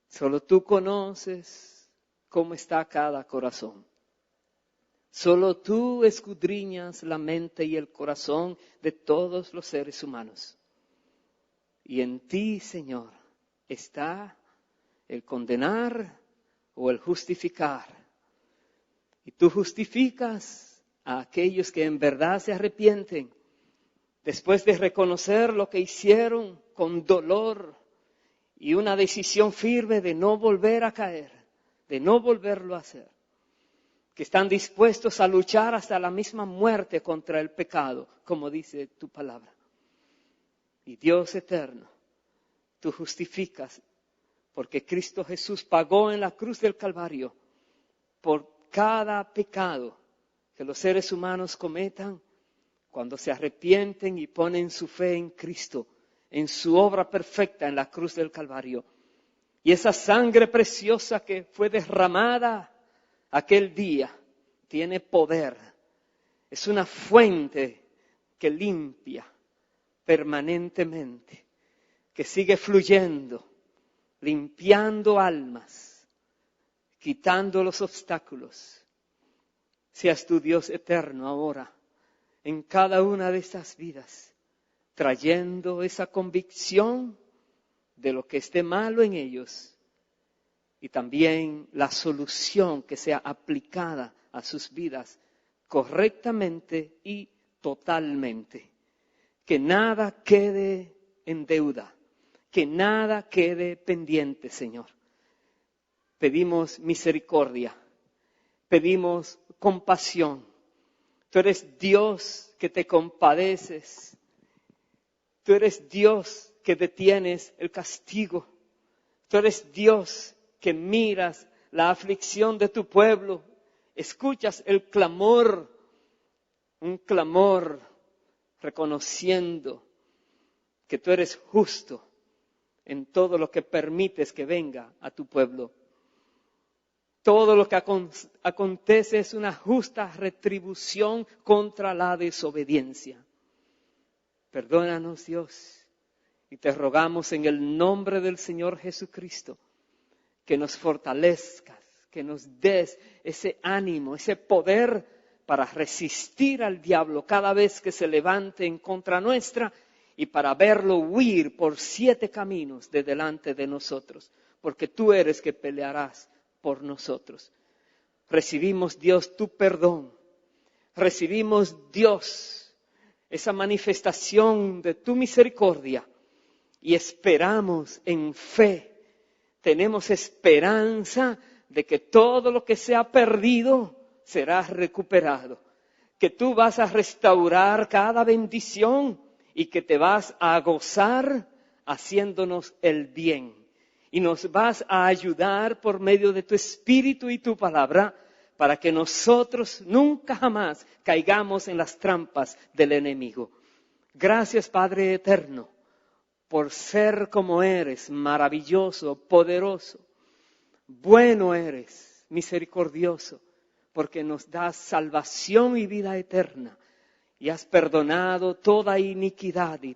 Solo tú conoces cómo está cada corazón. Solo tú escudriñas la mente y el corazón de todos los seres humanos. Y en ti, Señor, está el condenar o el justificar. Y tú justificas a aquellos que en verdad se arrepienten, después de reconocer lo que hicieron con dolor y una decisión firme de no volver a caer, de no volverlo a hacer. Que están dispuestos a luchar hasta la misma muerte contra el pecado, como dice tu palabra. Y Dios eterno, tú justificas, porque Cristo Jesús pagó en la cruz del Calvario por cada pecado que los seres humanos cometan cuando se arrepienten y ponen su fe en Cristo, en su obra perfecta en la cruz del Calvario. Y esa sangre preciosa que fue derramada aquel día tiene poder. Es una fuente que limpia permanentemente, que sigue fluyendo, limpiando almas, quitando los obstáculos. Seas tu Dios eterno ahora en cada una de estas vidas, trayendo esa convicción de lo que esté malo en ellos y también la solución que sea aplicada a sus vidas correctamente y totalmente. Que nada quede en deuda, que nada quede pendiente, Señor. Pedimos misericordia, pedimos compasión. Tú eres Dios que te compadeces. Tú eres Dios que detienes el castigo. Tú eres Dios que miras la aflicción de tu pueblo. Escuchas el clamor, un clamor reconociendo que tú eres justo en todo lo que permites que venga a tu pueblo. Todo lo que acontece es una justa retribución contra la desobediencia. Perdónanos, Dios, y te rogamos en el nombre del Señor Jesucristo que nos fortalezcas, que nos des ese ánimo, ese poder para resistir al diablo cada vez que se levante en contra nuestra y para verlo huir por 7 caminos de delante de nosotros, porque tú eres que pelearás por nosotros. recibimos, Dios, tu perdón. Recibimos, Dios, esa manifestación de tu misericordia y esperamos en fe. Tenemos esperanza de que todo lo que se ha perdido será recuperado, que tú vas a restaurar cada bendición y que te vas a gozar haciéndonos el bien. Y nos vas a ayudar por medio de tu Espíritu y tu palabra para que nosotros nunca jamás caigamos en las trampas del enemigo. Gracias, Padre eterno, por ser como eres, maravilloso, poderoso. Bueno eres, misericordioso, porque nos das salvación y vida eterna y has perdonado toda iniquidad y